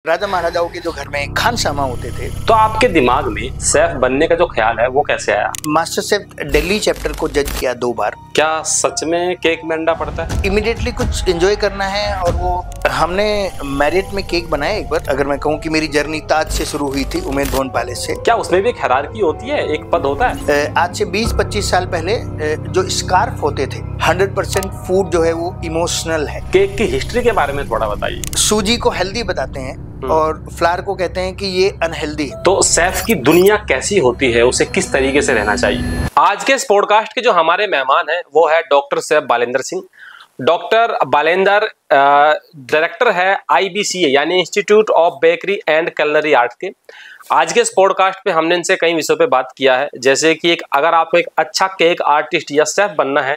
राजा महाराजाओं के जो घर में खानसामा होते थे। तो आपके दिमाग में शेफ बनने का जो ख्याल है वो कैसे आया? मास्टर शेफ दिल्ली चैप्टर को जज किया 2 बार। क्या सच में केक में अंडा पड़ता है? इमीडिएटली कुछ एंजॉय करना है और वो हमने मैरिट में केक बनाया एक बार। अगर मैं कहूँ कि मेरी जर्नी ताज से शुरू हुई थी, उमेद भवन पैलेस से। क्या उसमें भी एक हायरार्की होती है, एक पद होता है? आज से 20-25 साल पहले जो स्कार्फ होते थे, 100% फूड जो है वो इमोशनल है। केक की हिस्ट्री के बारे में थोड़ा बताइए। सूजी को हेल्दी बताते हैं और फ्लावर को कहते हैं कि ये अनहेल्दी है। तो शेफ की दुनिया कैसी होती है, उसे किस तरीके से रहना चाहिए? आज के इस पॉडकास्ट के जो हमारे मेहमान हैं वो है doctor chef Balendra Singh. Doctor Balendra director है IBCA यानी institute of bakery and culinary art के। आज के इस पॉडकास्ट पे हमने इनसे कई विषयों पे बात किया है, जैसे कि अगर आपको एक अच्छा केक आर्टिस्ट या शेफ बनना है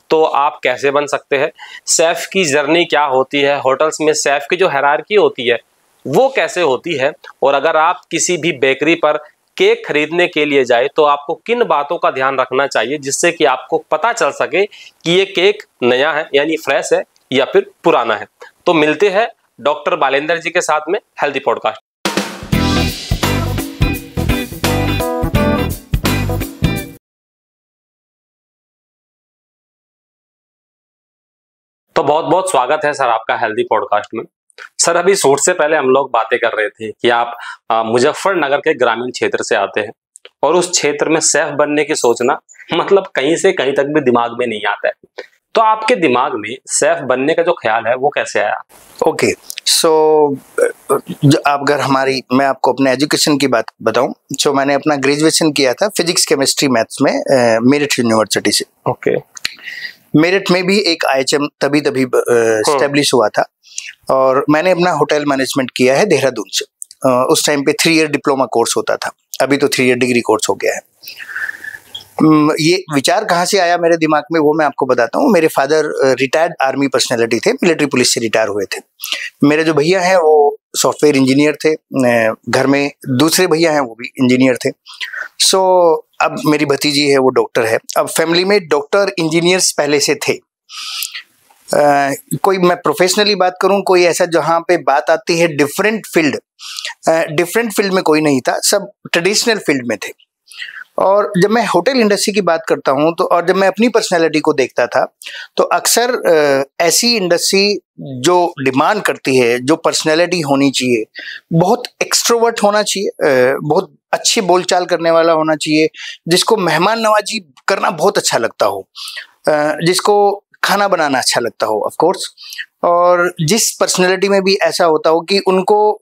तो आप कैसे बन सकते हैं, शेफ की जर्नी क्या होती है, होटल्स में शेफ की जो हायरार्की होती है वो कैसे होती है, और अगर आप किसी भी बेकरी पर केक खरीदने के लिए जाए तो आपको किन बातों का ध्यान रखना चाहिए जिससे कि आपको पता चल सके कि ये केक नया है यानी फ्रेश है या फिर पुराना है। तो मिलते हैं डॉक्टर बालेंद्र जी के साथ में हेल्दी पॉडकास्ट। तो बहुत बहुत स्वागत है सर आपका हेल्दी पॉडकास्ट में। सर अभी शूट से पहले हम लोग बातें कर रहे थे कि आप मुजफ्फरनगर के ग्रामीण क्षेत्र से आते हैं और उस क्षेत्र में शेफ बनने की सोचना मतलब कहीं से कहीं तक भी दिमाग में नहीं आता है। तो आपके दिमाग में शेफ बनने का जो ख्याल है वो कैसे आया? ओके, सो अगर मैं आपको अपने एजुकेशन की बात बताऊं, तो मैंने अपना ग्रेजुएशन किया था फिजिक्स केमिस्ट्री मैथ्स में मेरिट यूनिवर्सिटी से। ओके। मेरिट में भी एक IHM तभी स्टैब्लिश हुआ था और मैंने अपना होटल मैनेजमेंट किया है देहरादून से। उस टाइम पे 3 ईयर डिप्लोमा कोर्स होता था, अभी तो 3 ईयर डिग्री कोर्स हो गया है। ये विचार कहाँ से आया मेरे दिमाग में वो मैं आपको बताता हूँ। मेरे फादर रिटायर्ड आर्मी पर्सनैलिटी थे, मिलिट्री पुलिस से रिटायर हुए थे। मेरे जो भैया हैं वो सॉफ्टवेयर इंजीनियर थे, घर में दूसरे भैया हैं वो भी इंजीनियर थे। सो अब मेरी भतीजी है वो डॉक्टर है। अब फैमिली में डॉक्टर इंजीनियर्स पहले से थे। कोई मैं प्रोफेशनली बात करूं, कोई ऐसा जहां पे बात आती है डिफरेंट फील्ड में कोई नहीं था, सब ट्रेडिशनल फील्ड में थे। और जब मैं होटल इंडस्ट्री की बात करता हूं तो और जब मैं अपनी पर्सनैलिटी को देखता था तो अक्सर ऐसी इंडस्ट्री जो डिमांड करती है, जो पर्सनैलिटी होनी चाहिए, बहुत एक्सट्रोवर्ट होना चाहिए, बहुत अच्छी बोलचाल करने वाला होना चाहिए, जिसको मेहमान नवाजी करना बहुत अच्छा लगता हो, जिसको खाना बनाना अच्छा लगता हो ऑफ कोर्स, और जिस पर्सनैलिटी में भी ऐसा होता हो कि उनको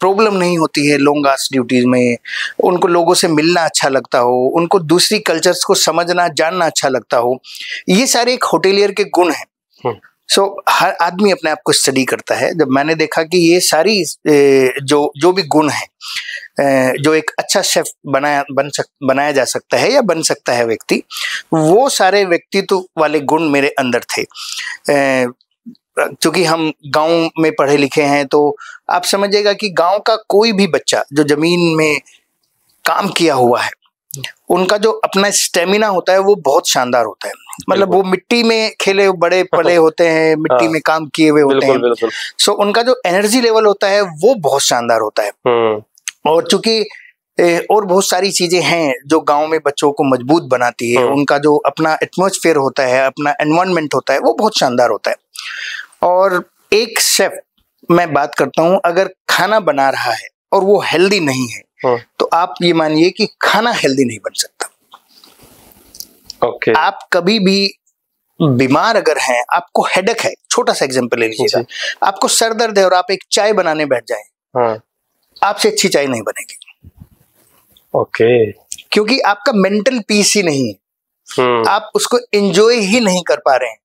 प्रॉब्लम नहीं होती है लॉन्ग आवर्स ड्यूटीज में, उनको लोगों से मिलना अच्छा लगता हो, उनको दूसरी कल्चर्स को समझना जानना अच्छा लगता हो। ये सारे एक होटेलियर के गुण हैं। सो हर आदमी अपने आप को स्टडी करता है। जब मैंने देखा कि ये सारी जो भी गुण हैं जो एक अच्छा शेफ बनाया जा सकता है या बन सकता है व्यक्ति, वो सारे व्यक्तित्व वाले गुण मेरे अंदर थे। क्योंकि हम गांव में पढ़े लिखे हैं तो आप समझिएगा कि गांव का कोई भी बच्चा जो जमीन में काम किया हुआ है, उनका जो अपना स्टेमिना होता है वो बहुत शानदार होता है। मतलब वो मिट्टी में खेले बड़े पले होते हैं, मिट्टी में काम किए हुए होते हैं। सो उनका जो एनर्जी लेवल होता है वो बहुत शानदार होता है। और चूंकि और बहुत सारी चीजें हैं जो गांव में बच्चों को मजबूत बनाती है, उनका जो अपना एटमॉस्फेयर होता है, अपना एनवायरनमेंट होता है, वो बहुत शानदार होता है। और एक शेफ मैं बात करता हूँ, अगर खाना बना रहा है और वो हेल्दी नहीं है तो आप ये मानिए कि खाना हेल्दी नहीं बन सकता। ओके। आप कभी भी बीमार अगर हैं, आपको हेडेक है, छोटा सा एग्जांपल ले लीजिएगा, आपको सर दर्द है और आप एक चाय बनाने बैठ जाएं, आपसे अच्छी चाय नहीं बनेगी। ओके। क्योंकि आपका मेंटल पीस ही नहीं है, आप उसको एंजॉय ही नहीं कर पा रहे हैं।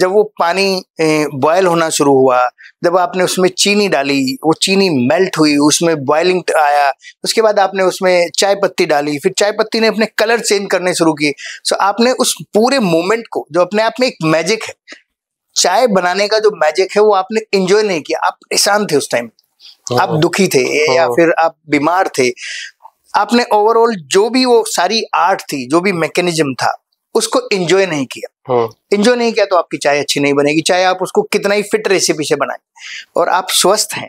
जब वो पानी बॉयल होना शुरू हुआ, जब आपने उसमें चीनी डाली, वो चीनी मेल्ट हुई, उसमें बॉइलिंग आया, उसके बाद आपने उसमें चाय पत्ती डाली, फिर चाय पत्ती ने अपने कलर चेंज करने शुरू किए। सो आपने उस पूरे मोमेंट को, जो अपने आप में एक मैजिक है, चाय बनाने का जो मैजिक है, वो आपने एंजॉय नहीं किया। आप परेशान थे उस टाइम, आप दुखी थे या फिर आप बीमार थे। आपने ओवरऑल जो भी वो सारी आर्ट थी, जो भी मैकेनिज्म था, उसको एंजॉय नहीं किया। एंजॉय नहीं किया तो आपकी चाय अच्छी नहीं बनेगी, चाहे आप उसको कितना ही फिट रेसिपी से बनाएं। और आप स्वस्थ हैं,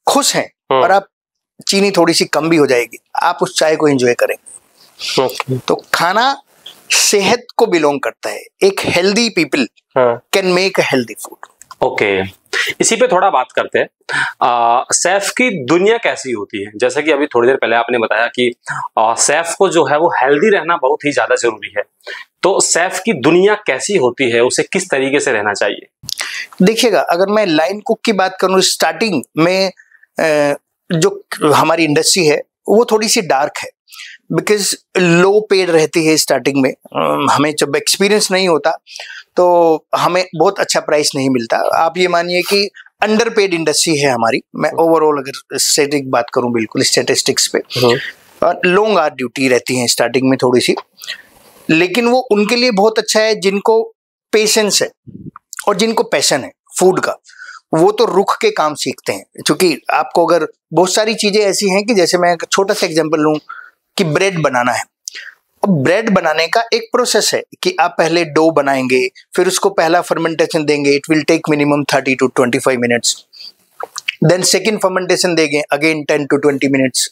खुश हैं और आप चीनी थोड़ी सी कम भी हो जाएगी, आप उस चाय को एंजॉय करेंगे। तो खाना सेहत को बिलोंग करता है। एक healthy people can make a healthy food. Okay, इसी पे थोड़ा बात करते हैं। शेफ की दुनिया कैसी होती है? जैसे कि अभी थोड़ी देर पहले आपने बताया कि शेफ को जो है वो हेल्दी रहना बहुत ही ज्यादा जरूरी है। तो शेफ की दुनिया कैसी होती है, उसे किस तरीके से रहना चाहिए? देखिएगा, अगर मैं लाइन कुक की बात करूं, स्टार्टिंग में जो हमारी इंडस्ट्री है वो थोड़ी सी डार्क है, बिकॉज लो पेड रहती है स्टार्टिंग में। हमें जब एक्सपीरियंस नहीं होता तो हमें बहुत अच्छा प्राइस नहीं मिलता। आप ये मानिए कि अंडर पेड इंडस्ट्री है हमारी। मैं ओवरऑल अगर स्टैटिक बात करूं, बिल्कुल स्टैटिस्टिक्स पे, और लॉन्ग आवर ड्यूटी रहती है स्टार्टिंग में थोड़ी सी, लेकिन वो उनके लिए बहुत अच्छा है जिनको पेशेंस है और जिनको पैशन है फूड का। वो तो रुक के काम सीखते हैं, क्योंकि आपको अगर बहुत सारी चीजें ऐसी हैं कि जैसे मैं एक छोटा सा एग्जांपल लूं कि ब्रेड बनाना है। अब ब्रेड बनाने का एक प्रोसेस है कि आप पहले डो बनाएंगे, फिर उसको पहला फर्मेंटेशन देंगे, it will take minimum 30 to 25 minutes. Then second fermentation देंगे, अगेन 10 to 20 मिनट्स।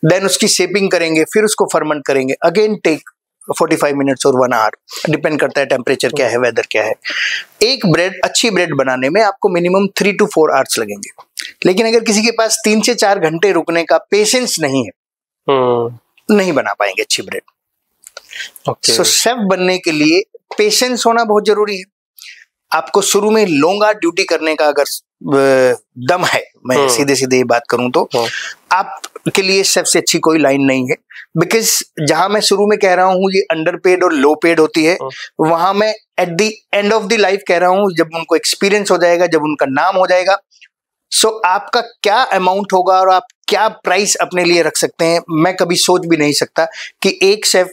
देन उसकी शेपिंग करेंगे, फिर उसको फर्मेंट करेंगे, अगेन टेक 45 मिनट्स और 1 आवर, डिपेंड करता है टेम्परेचर क्या है, वेदर क्या है। एक ब्रेड, अच्छी ब्रेड बनाने में आपको मिनिमम 3 to 4 आवर्स लगेंगे। लेकिन अगर किसी के पास 3 से 4 घंटे रुकने का पेशेंस नहीं है, नहीं बना पाएंगे अच्छी ब्रेड। सो शेफ बनने के लिए पेशेंस होना बहुत जरूरी है। आपको शुरू में लॉन्ग आवर ड्यूटी करने का अगर दम है, मैं सीधे सीधे ये बात करूं तो आपके लिए शेफ से अच्छी कोई लाइन नहीं है। बिकॉज जहां मैं शुरू में कह रहा हूं ये अंडर पेड और लो पेड होती है, वहां मैं at the end of the life कह रहा हूं, जब उनको एक्सपीरियंस हो जाएगा, जब उनका नाम हो जाएगा, सो आपका क्या अमाउंट होगा और आप क्या प्राइस अपने लिए रख सकते हैं, मैं कभी सोच भी नहीं सकता कि एक शेफ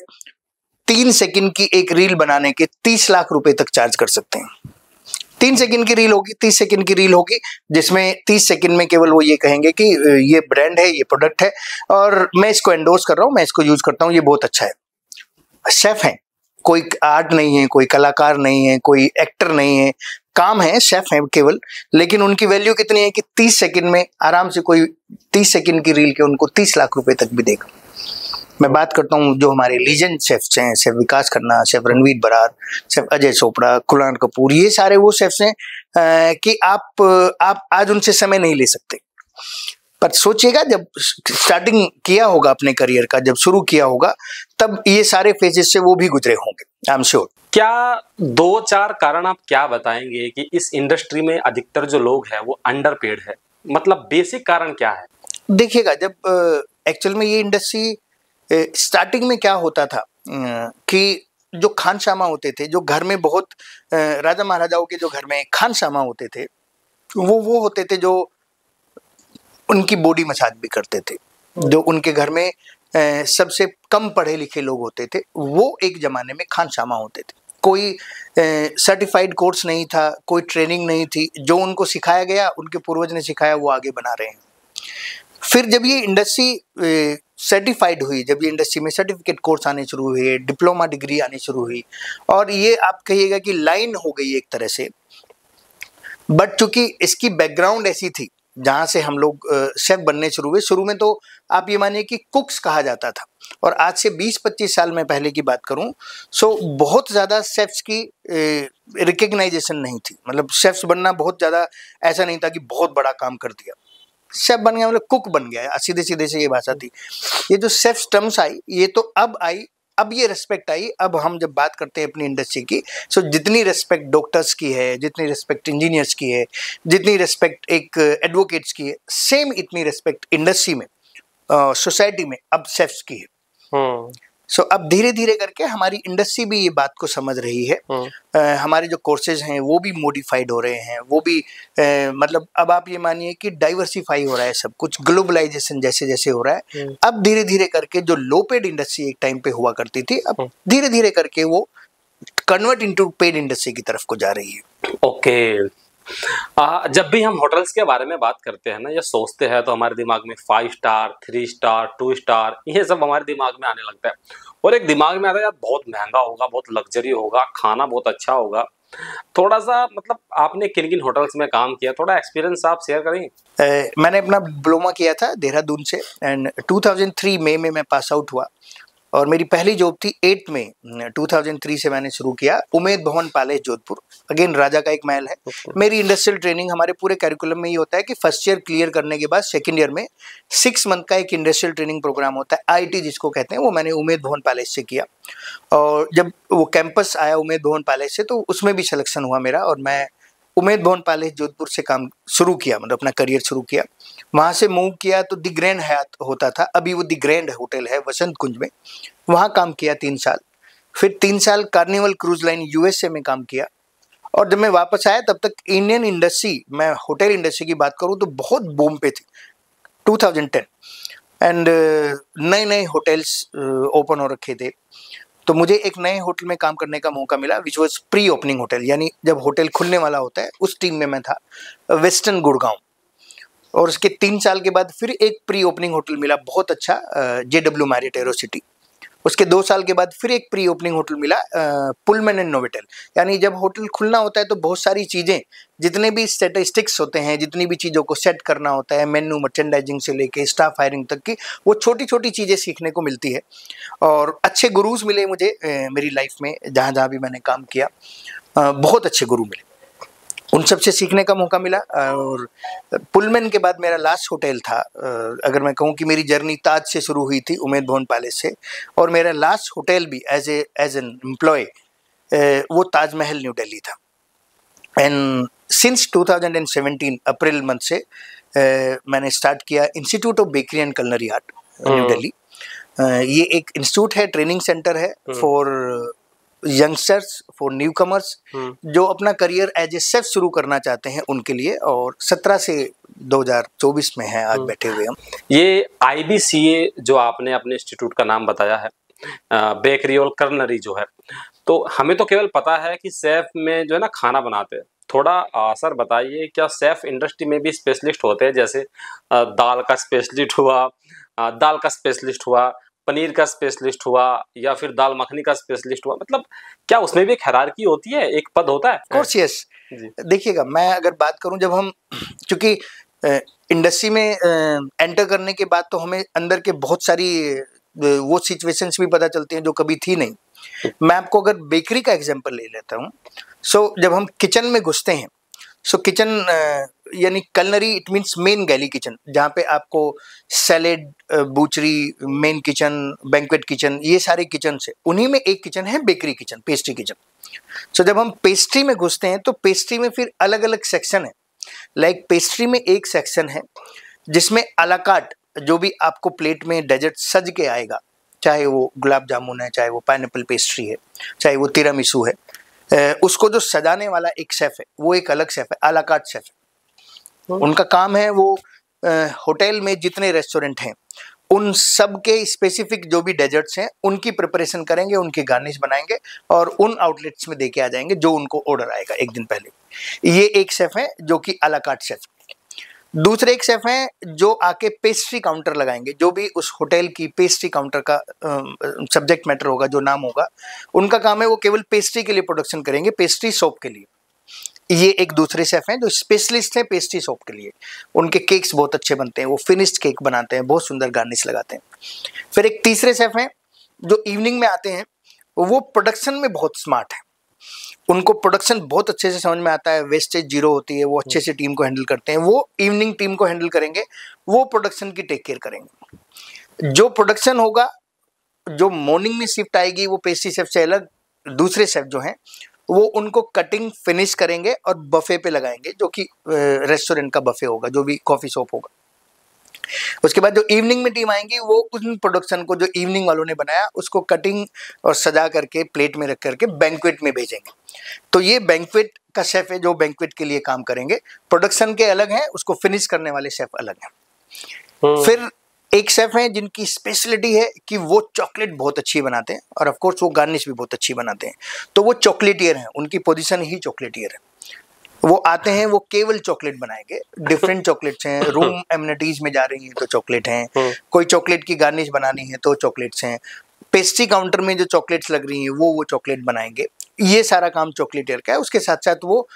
3 सेकंड की एक रील बनाने के 30 लाख रुपए तक चार्ज कर सकते हैं। 3 सेकंड की रील होगी, 30 सेकंड की रील होगी, जिसमें 30 सेकंड में केवल वो ये कहेंगे कि ये ब्रांड है, ये प्रोडक्ट है और मैं इसको एंडोर्स कर रहा हूं, मैं इसको यूज करता हूं, ये बहुत अच्छा है। शेफ है, कोई आर्ट नहीं है, कोई कलाकार नहीं है, कोई एक्टर नहीं है, काम है, शेफ है केवल। लेकिन उनकी वैल्यू कितनी है कि 30 सेकंड में आराम से कोई 30 सेकंड की रील के उनको 30 लाख रुपए तक भी देगा। मैं बात करता हूँ जो हमारे लीजेंड शेफ्स हैं, शेफ विकास खन्ना, शेफ रणवीर बरार, शेफ अजय चोपड़ा, कुणाल कपूर, ये सारे वो शेफ्स हैं कि आप आज उनसे समय नहीं ले सकते। पर सोचिएगा, जब स्टार्टिंग किया होगा अपने करियर का, जब शुरू किया होगा, तब ये सारे फेजेस से वो भी गुजरे होंगे, आई एम श्योर। क्या 2-4 कारण आप क्या बताएंगे कि इस इंडस्ट्री में अधिकतर जो लोग हैं वो अंडरपेड है? मतलब बेसिक कारण क्या है? देखिएगा, जब एक्चुअल में ये इंडस्ट्री स्टार्टिंग में क्या होता था कि जो खानसामा होते थे, जो घर में बहुत राजा महाराजाओं के जो घर में खानसामा होते थे, वो होते थे जो उनकी बॉडी मसाज भी करते थे, जो उनके घर में सबसे कम पढ़े लिखे लोग होते थे, वो एक जमाने में खानसामा होते थे। कोई सर्टिफाइड कोर्स नहीं था, कोई ट्रेनिंग नहीं थी, जो उनको सिखाया गया, उनके पूर्वज ने सिखाया, वो आगे बना रहे हैं। फिर जब ये इंडस्ट्री सर्टिफाइड हुई, जब ये इंडस्ट्री में सर्टिफिकेट कोर्स आने शुरू हुए, डिप्लोमा डिग्री आनी शुरू हुई, और ये आप कहिएगा कि लाइन हो गई एक तरह से। बट चूंकि इसकी बैकग्राउंड ऐसी थी जहाँ से हम लोग शेफ बनने शुरू हुए, शुरू में तो आप ये मानिए कि कुक्स कहा जाता था, और आज से 20-25 साल में पहले की बात करूं, सो बहुत ज़्यादा शेफ्स की रिकग्नाइजेशन नहीं थी। मतलब शेफ्स बनना बहुत ज़्यादा ऐसा नहीं था कि बहुत बड़ा काम कर दिया, शेफ बन गया मतलब कुक बन गया, सीधे सीधे से ये भाषा थी। ये जो शेफ टर्म्स आई, ये तो अब आई, अब ये रिस्पेक्ट आई। अब हम जब बात करते हैं अपनी इंडस्ट्री की, सो जितनी रिस्पेक्ट डॉक्टर्स की है, जितनी रिस्पेक्ट इंजीनियर्स की है, जितनी रिस्पेक्ट एक एडवोकेट्स की है, सेम इतनी रिस्पेक्ट इंडस्ट्री में, सोसाइटी में अब शेफ्स की है। सो अब धीरे धीरे करके हमारी इंडस्ट्री भी ये बात को समझ रही है। हमारे जो कोर्सेज हैं वो भी मॉडिफाइड हो रहे हैं, वो भी मतलब अब आप ये मानिए कि डाइवर्सिफाई हो रहा है सब कुछ, ग्लोबलाइजेशन जैसे जैसे हो रहा है। अब धीरे धीरे करके जो लो पेड इंडस्ट्री एक टाइम पे हुआ करती थी, अब धीरे धीरे करके वो कन्वर्ट इनटू पेड इंडस्ट्री की तरफ को जा रही है। ओके। जब भी हम होटल्स के बारे में बात करते हैं ना, या सोचते हैं, तो हमारे दिमाग में 5 स्टार, 3 स्टार, 2 स्टार, ये सब हमारे दिमाग में आने लगता है। और एक दिमाग में आता है यार बहुत महंगा होगा, बहुत लग्जरी होगा, खाना बहुत अच्छा होगा। थोड़ा सा मतलब आपने किन किन होटल्स में काम किया, थोड़ा एक्सपीरियंस आप शेयर करेंगे? मैंने अपना डिप्लोमा किया था देहरादून से एंड 2003 मई में मैं पास आउट हुआ और मेरी पहली जॉब थी 8 मई 2003 से मैंने शुरू किया उमेद भवन पैलेस जोधपुर। अगेन राजा का एक महल है। मेरी इंडस्ट्रियल ट्रेनिंग हमारे पूरे करिकुलम में ये होता है कि फर्स्ट ईयर क्लियर करने के बाद सेकंड ईयर में 6 मंथ का एक इंडस्ट्रियल ट्रेनिंग प्रोग्राम होता है, आईटी जिसको कहते हैं, वो मैंने उमेद भवन पैलेस से किया। और जब वो कैंपस आया उमेद भवन पैलेस से तो उसमें भी सिलेक्शन हुआ मेरा और मैं उमेद भवन पैलेस जोधपुर से काम शुरू किया, मतलब अपना करियर शुरू किया। वहाँ से मूव किया तो दी ग्रैंड हयात होता था, अभी वो दी ग्रैंड होटल है वसंत कुंज में, वहाँ काम किया 3 साल। फिर 3 साल कार्निवल क्रूज लाइन यूएसए में काम किया और जब मैं वापस आया तब तक इंडियन इंडस्ट्री, मैं होटल इंडस्ट्री की बात करूँ तो बहुत बूम पे थी 2010 एंड नए नए होटल्स ओपन हो रखे थे। तो मुझे एक नए होटल में काम करने का मौका मिला which was pre opening hotel, यानी जब होटल खुलने वाला होता है उस टीम में मैं था, वेस्टर्न गुड़गांव। और उसके 3 साल के बाद फिर एक प्री ओपनिंग होटल मिला बहुत अच्छा, JW मैरियट एरो सिटी। उसके 2 साल के बाद फिर एक प्री ओपनिंग होटल मिला पुलमन एंड नोवेटल। यानी जब होटल खुलना होता है तो बहुत सारी चीज़ें, जितने भी स्टैटिस्टिक्स होते हैं, जितनी भी चीज़ों को सेट करना होता है, मेन्यू मर्चेंडाइजिंग से लेके स्टाफ हायरिंग तक की, वो छोटी छोटी चीज़ें सीखने को मिलती है। और अच्छे गुरुज मिले मुझे मेरी लाइफ में, जहाँ जहाँ भी मैंने काम किया बहुत अच्छे गुरु मिले, उन सब से सीखने का मौका मिला। और पुलमन के बाद मेरा लास्ट होटल था, अगर मैं कहूँ कि मेरी जर्नी ताज से शुरू हुई थी उमेद भवन पैलेस से, और मेरा लास्ट होटल भी एज एन एम्प्लॉय वो ताजमहल न्यू दिल्ली था। एंड सिंस 2017 अप्रैल मंथ से मैंने स्टार्ट किया institute of bakery and culinary art new Delhi. ये एक इंस्टीट्यूट है, ट्रेनिंग सेंटर है for youngsters, for new commerce जो अपना करियर एज ए शेफ शुरू करना चाहते हैं उनके लिए। और 17 से 2024 में है आज बैठे हुए हम। ये IBCA जो आपने अपने इंस्टीट्यूट का नाम बताया है, बेकरी और कर्नरी जो है, तो हमें तो केवल पता है कि शेफ में जो है ना खाना बनाते हैं। थोड़ा सर बताइए, क्या शेफ इंडस्ट्री में भी स्पेशलिस्ट होते हैं? जैसे दाल का स्पेशलिस्ट हुआ, दाल का स्पेशलिस्ट हुआ, पनीर का स्पेशलिस्ट हुआ, या फिर दाल मखनी का स्पेशलिस्ट हुआ, मतलब क्या उसमें भी एक हायरार्की होती है, एक पद होता है? Course yes. देखिएगा, मैं अगर बात करूं, जब हम चूंकि इंडस्ट्री में एंटर करने के बाद तो हमें अंदर के बहुत सारी वो सिचुएशंस भी पता चलती हैं जो कभी थी नहीं। मैं आपको अगर बेकरी का एग्जांपल ले लेता हूं, सो जब हम किचन में घुसते हैं, सो किचन यानी culinary it means main galley kitchen, जहाँ पे आपको salad, butchery, main kitchen, banquet kitchen, ये सारे किचन से, उन्हीं में एक किचन है bakery kitchen, pastry kitchen. So जब हम पेस्ट्री में घुसते हैं तो पेस्ट्री में फिर अलग अलग सेक्शन है। लाइक पेस्ट्री में एक सेक्शन है जिसमें अलाकार्ट जो भी आपको प्लेट में डेजर्ट सज के आएगा, चाहे वो गुलाब जामुन है, चाहे वो पाइनएप्पल पेस्ट्री है, चाहे वो तिरामिसू है, उसको जो सजाने वाला एक शेफ है वो एक अलग शेफ है, अलाकार्ट शेफ है। उनका काम है वो होटल में जितने रेस्टोरेंट हैं उन सब के स्पेसिफिक जो भी डेजर्ट्स हैं उनकी प्रिपरेशन करेंगे, उनकी गार्निश बनाएंगे और उन आउटलेट्स में देके आ जाएंगे जो उनको ऑर्डर आएगा एक दिन पहले। ये एक शेफ है जो कि अलाकार्ट शेफ। दूसरे एक शेफ हैं जो आके पेस्ट्री काउंटर लगाएंगे, जो भी उस होटल की पेस्ट्री काउंटर का सब्जेक्ट मैटर होगा, जो नाम होगा, उनका काम है वो केवल पेस्ट्री के लिए प्रोडक्शन करेंगे, पेस्ट्री शॉप के लिए। ये एक दूसरे शेफ हैं जो स्पेशलिस्ट हैं पेस्ट्री शॉप के लिए। उनके केक्स बहुत अच्छे बनते हैं, वो फिनिश्ड केक बनाते हैं, बहुत सुंदर गार्निश लगाते हैं। फिर एक तीसरे शेफ हैं जो इवनिंग में आते हैं, वो प्रोडक्शन में बहुत स्मार्ट है, उनको प्रोडक्शन बहुत अच्छे से समझ में आता है, वेस्टेज जीरो होती है, वो अच्छे से टीम को हैंडल करते हैं, वो इवनिंग टीम को हैंडल करेंगे, वो प्रोडक्शन की टेक केयर करेंगे। जो प्रोडक्शन होगा, जो मॉर्निंग में शिफ्ट आएगी, वो पेस्ट्री शेफ से अलग दूसरे शेफ जो हैं वो उनको कटिंग फिनिश करेंगे और बफे पे लगाएंगे, जो कि रेस्टोरेंट का बफे होगा, जो भी कॉफी शॉप होगा। उसके बाद जो इवनिंग में टीम आएंगी वो उन प्रोडक्शन को जो इवनिंग वालों ने बनाया उसको कटिंग और सजा करके प्लेट में रख करके बैंक्वेट में भेजेंगे। तो ये बैंक्वेट का शेफ है जो बैंक्वेट के लिए काम करेंगे, प्रोडक्शन के अलग हैं, उसको फिनिश करने वाले शेफ अलग हैं। फिर एक शेफ हैं जिनकी स्पेशलिटी है कि वो चॉकलेट बहुत अच्छी बनाते हैं और ऑफ कोर्स वो गार्निश भी बहुत अच्छी बनाते हैं, तो वो चॉकलेटियर हैं, उनकी पोजीशन ही चॉकलेटियर है। वो आते हैं, वो केवल चॉकलेट बनाएंगे, डिफरेंट चॉकलेट्स हैं, रूम एमिनिटीज में जा रही हैं तो चॉकलेट हैं, कोई चॉकलेट की गार्निश बनानी है तो चॉकलेट्स हैं, पेस्ट्री काउंटर में जो चॉकलेट्स लग रही हैं वो चॉकलेट बनाएंगे। ये सारा काम चॉकलेटियर का है। उसके साथ साथ वो,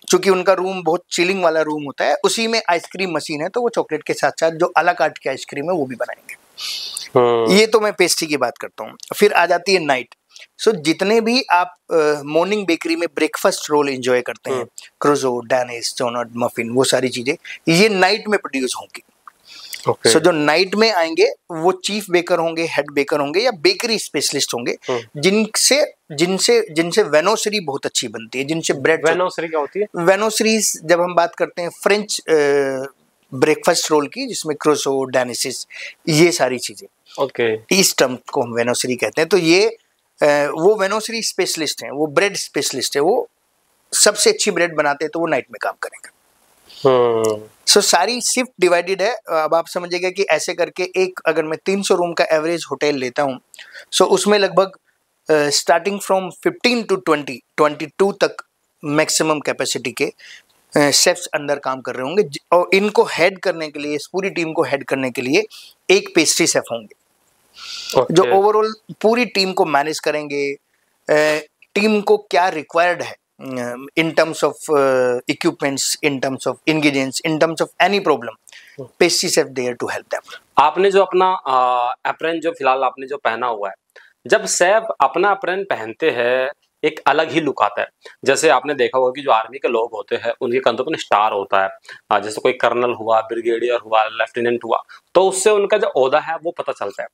चूंकि उनका रूम बहुत चिलिंग वाला रूम होता है, उसी में आइसक्रीम मशीन है, तो वो चॉकलेट के साथ साथ जो अला काट की आइसक्रीम है वो भी बनाएंगे। ये तो मैं पेस्ट्री की बात करता हूँ। फिर आ जाती है नाइट। सो जितने भी आप मॉर्निंग बेकरी में ब्रेकफास्ट रोल एंजॉय करते हैं, क्रोजो, डैनिश, डोनट, मफिन, वो सारी चीजें ये नाइट में प्रोड्यूस होंगी। सो जो नाइट में आएंगे वो चीफ बेकर होंगे, हेड बेकर होंगे या बेकरी स्पेशलिस्ट होंगे, जिनसे जिनसे जिनसे वेनोसरी बहुत अच्छी बनती है, जिनसे ब्रेड। वेनोसरी क्या होती है? वेनोसरीज जब हम बात करते हैं फ्रेंच ब्रेकफास्ट रोल की, जिसमें क्रोसो, डैनिसिस, ये सारी चीजें, ओके, इस टर्म को हम वेनोसरी कहते हैं। तो ये वो वेनोसरी स्पेशलिस्ट हैं, वो ब्रेड स्पेशलिस्ट है, वो सबसे अच्छी ब्रेड बनाते हैं, तो वो नाइट में काम करेंगे। सो सारी शिफ्ट डिवाइडेड है। अब आप समझिएगा कि ऐसे करके एक, अगर मैं 300 रूम का एवरेज होटल लेता हूँ, सो उसमें लगभग स्टार्टिंग फ्रॉम 15 टू 22 तक मैक्सिमम कैपेसिटी के शेफ्स अंदर काम कर रहे होंगे, और इनको हेड करने के लिए, इस पूरी टीम को हेड करने के लिए एक पेस्ट्री शेफ होंगे, जो ओवरऑल पूरी टीम को मैनेज करेंगे। टीम को क्या रिक्वायर्ड है in terms of equipments, in terms of ingredients, in terms of any problem, pastry chef there to help them. आपने जो अपना अप्रन जो फिलहाल आपने जो पहना हुआ है, जब शेफ अपना अप्रन पहनते हैं एक अलग ही लुक आता है। जैसे आपने देखा होगा कि जो आर्मी के लोग होते हैं उनके कंधों पर स्टार होता है, जैसे कोई कर्नल हुआ, ब्रिगेडियर हुआ, लेफ्टिनेंट हुआ, तो उससे उनका जो ओहदा है वो पता चलता है।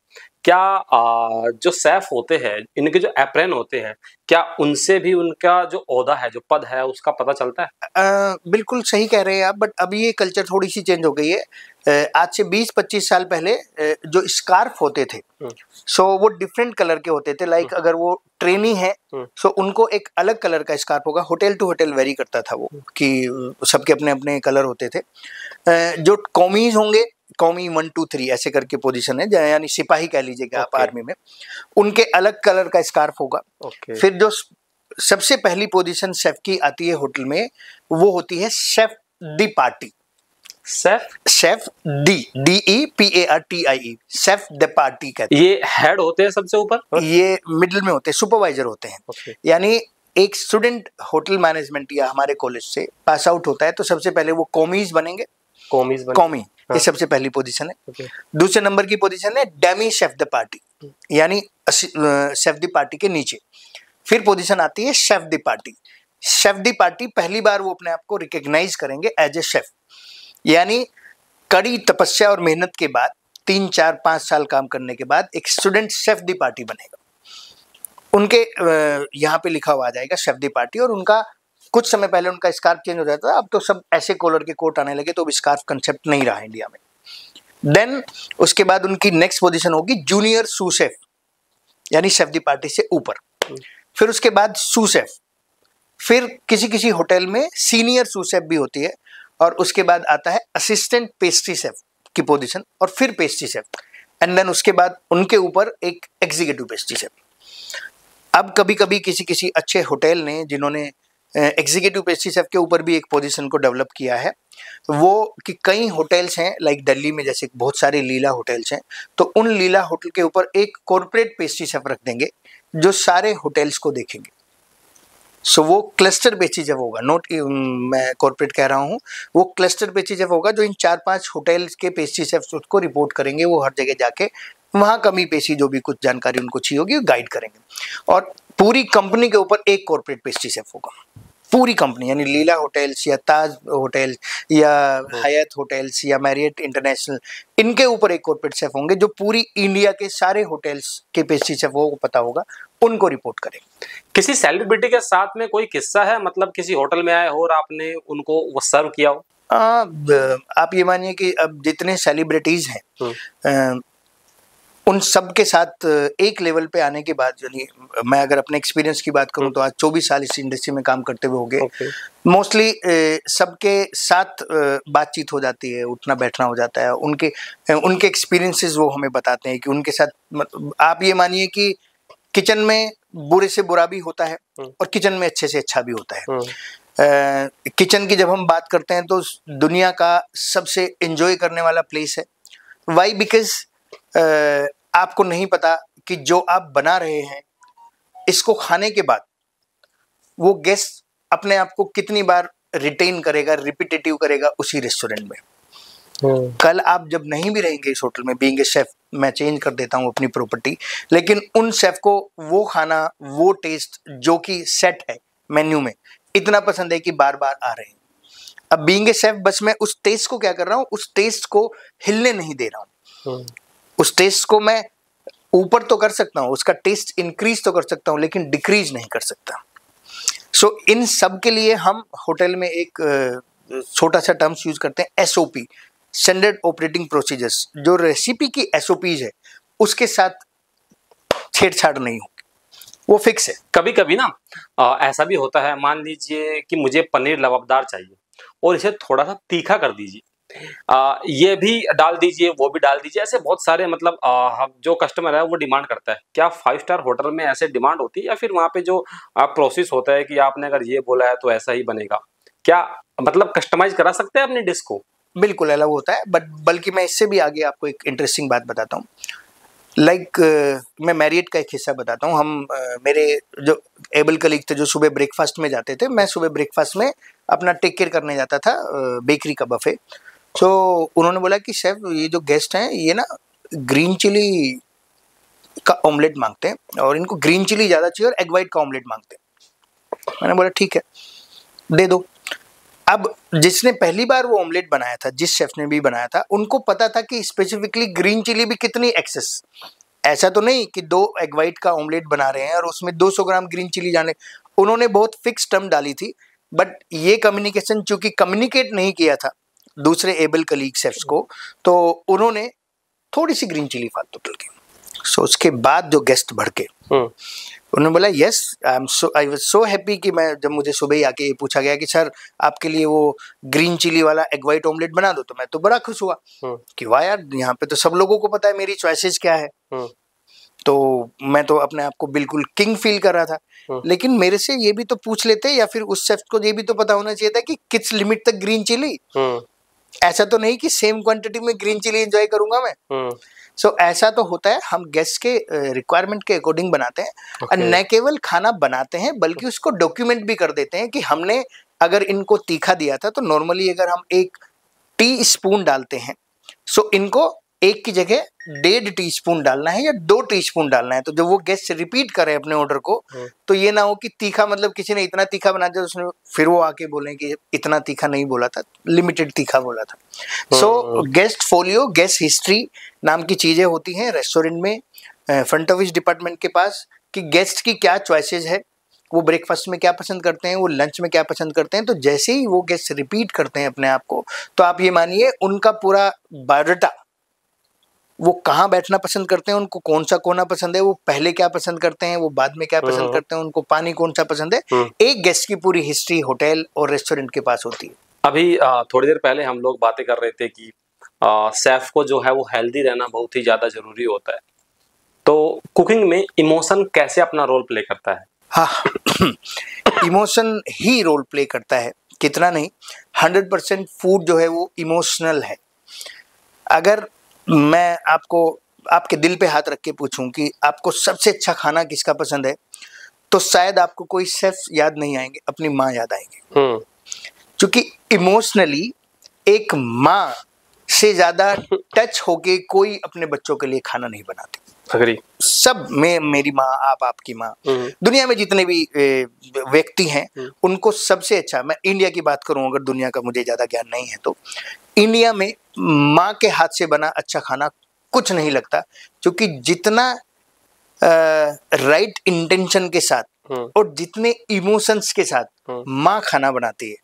क्या जो शेफ होते हैं, इनके जो अप्रन होते हैं, क्या उनसे भी उनका जो ओहदा है, जो पद है, उसका पता चलता है? बिल्कुल सही कह रहे हैं आप, बट अभी ये कल्चर थोड़ी सी चेंज हो गई है। आज से 20-25 साल पहले जो स्कार्फ होते थे, सो वो डिफरेंट कलर के होते थे। लाइक अगर वो ट्रेनी है, सो उनको एक अलग कलर का स्कार्फ होगा। होटल टू होटल वेरी करता था वो, कि सबके अपने अपने कलर होते थे। जो कौमीज होंगे, कौमी 1 2 3 ऐसे करके पोजीशन है, यानी सिपाही कह लीजिएगा आप आर्मी में, उनके अलग कलर का स्कार्फ होगा। फिर जो सबसे पहली पोजीशन शेफ की आती है होटल में, वो होती है chef the party. Chef DEPARTIE, chef the party कहते हैं। ये हेड होते हैं सबसे ऊपर, ये मिडिल में होते हैं, सुपरवाइजर होते हैं। यानी एक स्टूडेंट होटल मैनेजमेंट या हमारे कॉलेज से पास आउट होता है, तो सबसे पहले वो कॉमीज बनेंगे। कौमी ये सबसे पहली पोजीशन है। दूसरे नंबर की पोजीशन है डेमी शेफ द पार्टी, यानी शेफ द पार्टी के नीचे। फिर पोजीशन आती है chef the party. Chef the party पहली बार वो अपने आप को रिकॉग्नाइज करेंगे एज ए शेफ, यानी कड़ी तपस्या और मेहनत के बाद 3 4 5 साल काम करने के बाद एक स्टूडेंट शेफ द पार्टी बनेगा। उनके यहाँ पे लिखा हुआ आ जाएगा शेफ द पार्टी, और उनका कुछ समय पहले उनका स्कार्फ चेंज हो जाता था, अब तो सब ऐसे कॉलर के कोट आने लगे, तो अब स्कार्फ कंसेप्ट नहीं रहा इंडिया में। देन उसके बाद उनकी नेक्स्ट पोजीशन होगी जूनियर सू शेफ, यानी शेफ द पार्टी से ऊपर। फिर उसके बाद सू शेफ, फिर किसी किसी होटल में सीनियर सू शेफ भी होती है, और उसके बाद आता है असिस्टेंट पेस्ट्री शेफ की पोजीशन, और फिर पेस्ट्री शेफ, एंड देन उसके बाद उनके ऊपर एक एग्जीक्यूटिव पेस्ट्री शेफ। अब कभी कभी किसी किसी अच्छे होटल ने, जिन्होंने एग्जीक्यूटिव पेस्ट्री शेफ के ऊपर भी एक पोजीशन को डेवलप किया है, वो कि कई होटल्स हैं, लाइक दिल्ली में जैसे बहुत सारे लीला होटल्स हैं, तो उन लीला होटल के ऊपर एक कॉर्पोरेट पेस्ट्री शेफ रख देंगे जो सारे होटल्स को देखेंगे। सो वो क्लस्टर पेस्ट्री शेफ होगा, नोट मैं कॉर्पोरेट कह रहा हूँ, वो क्लस्टर पेस्ट्री शेफ होगा, जो इन 4-5 होटल्स के पेस्ट्री शेफ्स उसको रिपोर्ट करेंगे। वो हर जगह जाके वहाँ कमी पेशी जो भी कुछ जानकारी उनको चाहिए होगी गाइड करेंगे, और पूरी कंपनी के ऊपर एक कॉर्पोरेट पेस्ट्री शेफ होगा। पूरी कंपनी, यानी लीला होटल्स या ताज होटल्स या हयात होटल्स या मैरियट इंटरनेशनल, इनके ऊपर एक कॉर्पोरेट शेफ होंगे, जो पूरी इंडिया के सारे होटल्स के पेस्ट्री शेफ को पता होगा, उनको रिपोर्ट करेंगे। किसी सेलिब्रिटी के साथ में कोई किस्सा है, मतलब किसी होटल में आए हो और आपने उनको वो सर्व किया हो? आप ये मानिए कि अब जितने सेलिब्रिटीज हैं, उन सब के साथ एक लेवल पे आने के बाद, यानी मैं अगर अपने एक्सपीरियंस की बात करूं तो आज 24 साल इस इंडस्ट्री में काम करते हुए हो गए। मोस्टली सबके साथ बातचीत हो जाती है, उठना बैठना हो जाता है, उनके एक्सपीरियंसेस वो हमें बताते हैं कि उनके साथ, आप ये मानिए कि किचन में बुरे से बुरा भी होता है और किचन में अच्छे से अच्छा भी होता है। किचन की जब हम बात करते हैं तो दुनिया का सबसे एंजॉय करने वाला प्लेस है। वाई? बिकॉज आपको नहीं पता कि जो आप बना रहे हैं, इसको खाने के बाद वो गेस्ट अपने आप को कितनी बार रिटेन करेगा, रिपीटेटिव करेगा उसी रेस्टोरेंट में। कल आप जब नहीं भी रहेंगे इस होटल में, बीइंग ए शेफ, मैं चेंज कर देता हूँ अपनी प्रॉपर्टी, लेकिन उन शेफ को वो खाना, वो टेस्ट जो कि सेट है मेन्यू में, इतना पसंद है कि बार बार आ रहे हैं। अब बीइंग ए शेफ बस मैं उस टेस्ट को क्या कर रहा हूँ, उस टेस्ट को हिलने नहीं दे रहा हूँ। उस टेस्ट को मैं ऊपर तो कर सकता हूँ, उसका टेस्ट इंक्रीज तो कर सकता हूँ, लेकिन डिक्रीज नहीं कर सकता। सो इन सब के लिए हम होटल में एक छोटा सा टर्म्स यूज करते हैं, एसओपी, स्टैंडर्ड ऑपरेटिंग प्रोसीजर्स। जो रेसिपी की एसओपीज है उसके साथ छेड़छाड़ नहीं होगी, वो फिक्स है। कभी कभी ना ऐसा भी होता है, मान लीजिए कि मुझे पनीर लबाबदार चाहिए और इसे थोड़ा सा तीखा कर दीजिए, ये भी डाल दीजिए, वो भी डाल दीजिए, ऐसे बहुत सारे मतलब जो कस्टमर है वो डिमांड करता है। क्या 5 स्टार होटल में ऐसे डिमांड होती है, या फिर वहाँ पे जो प्रोसेस होता है कि आपने अगर ये बोला है तो ऐसा ही बनेगा? क्या मतलब कस्टमाइज करा सकते हैं अपनी डिश को? बिल्कुल अलग होता है, बट बल्कि मैं इससे भी आगे आपको एक इंटरेस्टिंग बात बताता हूँ। मैं मैरियट का एक हिस्सा बताता हूँ। हम मेरे जो एबल कलीग थे जो सुबह ब्रेकफास्ट में जाते थे, मैं सुबह ब्रेकफास्ट में अपना टेक केयर करने जाता था बेकरी का बफे। तो उन्होंने बोला कि शेफ, ये जो गेस्ट हैं ये ना ग्रीन चिली का ऑमलेट मांगते हैं और इनको ग्रीन चिली ज़्यादा चाहिए और एग वाइट का ऑमलेट मांगते हैं। मैंने बोला ठीक है, दे दो। अब जिसने पहली बार वो ऑमलेट बनाया था, जिस शेफ ने भी बनाया था, उनको पता था कि स्पेसिफिकली ग्रीन चिली भी कितनी एक्सेस। ऐसा तो नहीं कि 2 एग वाइट का ऑमलेट बना रहे हैं और उसमें 200 ग्राम ग्रीन चिली जाने। उन्होंने बहुत फिक्स टर्म डाली थी, बट ये कम्युनिकेशन चूंकि कम्युनिकेट नहीं किया था दूसरे एबल कलीग शेफ्स को, तो उन्होंने थोड़ी सी ग्रीन चिली फालतू डाल दी। सो उसके बाद जो गेस्ट भड़के, उन्होंने बोला yes, I was so happy कि मैं, जब मुझे सुबह ही आके पूछा गया कि सर आपके लिए वो ग्रीन चिली वाला एग वाइट ऑमलेट बना दो, तो मैं तो बड़ा खुश हुआ कि वाह यार, यहाँ पे तो सब लोगों को पता है मेरी चॉइसेस क्या है। तो मैं तो अपने आप को बिल्कुल किंग फील कर रहा था। लेकिन मेरे से ये भी तो पूछ लेते, या फिर उस शेफ को ये भी तो पता होना चाहिए था कि किस लिमिट तक ग्रीन चिली। ऐसा तो नहीं कि सेम क्वांटिटी में ग्रीन चिली एंजॉय करूंगा मैं। सो ऐसा तो होता है, हम गेस्ट के रिक्वायरमेंट के अकॉर्डिंग बनाते हैं। और न केवल खाना बनाते हैं बल्कि उसको डॉक्यूमेंट भी कर देते हैं कि हमने अगर इनको तीखा दिया था तो नॉर्मली अगर हम 1 टी स्पून डालते हैं, सो इनको 1 की जगह 1.5 टीस्पून डालना है या 2 टीस्पून डालना है। तो जब वो गेस्ट रिपीट करें अपने ऑर्डर को, तो ये ना हो कि तीखा मतलब किसी ने इतना तीखा बना दिया उसने फिर वो आके बोले कि इतना तीखा नहीं बोला था, लिमिटेड तीखा बोला था। सो गेस्ट फोलियो, गेस्ट हिस्ट्री नाम की चीजें होती हैं रेस्टोरेंट में, फ्रंट ऑफिस डिपार्टमेंट के पास, कि गेस्ट की क्या चॉइसेस है, वो ब्रेकफास्ट में क्या पसंद करते हैं, वो लंच में क्या पसंद करते हैं। तो जैसे ही वो गेस्ट रिपीट करते हैं अपने आप को, तो आप ये मानिए उनका पूरा बायोडाटा, वो कहाँ बैठना पसंद करते हैं, उनको कौन सा कोना पसंद है, वो पहले क्या पसंद करते हैं, वो बाद में क्या पसंद करते हैं, उनको पानी कौन सा पसंद है, एक गेस्ट की पूरी हिस्ट्री होटल और रेस्टोरेंट के पास होती है। अभी थोड़ी देर पहले हम लोग बातें कर रहे थे कि शेफ को जो है वो हेल्दी रहना बहुत ही ज्यादा जरूरी होता है। तो कुकिंग में इमोशन कैसे अपना रोल प्ले करता है? हाँ, इमोशन ही रोल प्ले करता है, कितना नहीं, 100% फूड जो है वो इमोशनल है। अगर मैं आपको आपके दिल पे हाथ रख के पूछूं कि आपको सबसे अच्छा खाना किसका पसंद है, तो शायद आपको कोई शेफ याद नहीं आएंगे, अपनी माँ याद आएंगे। क्योंकि इमोशनली एक माँ से ज्यादा टच होके कोई अपने बच्चों के लिए खाना नहीं बनाती। अग्री। सब में मेरी माँ, आप, आपकी माँ, दुनिया में जितने भी व्यक्ति हैं उनको सबसे अच्छा, मैं इंडिया की बात करूं, अगर दुनिया का मुझे ज्यादा ज्ञान नहीं है, तो इंडिया में माँ के हाथ से बना अच्छा खाना कुछ नहीं लगता। क्योंकि जितना राइट इंटेंशन के साथ और जितने इमोशंस के साथ माँ खाना बनाती है,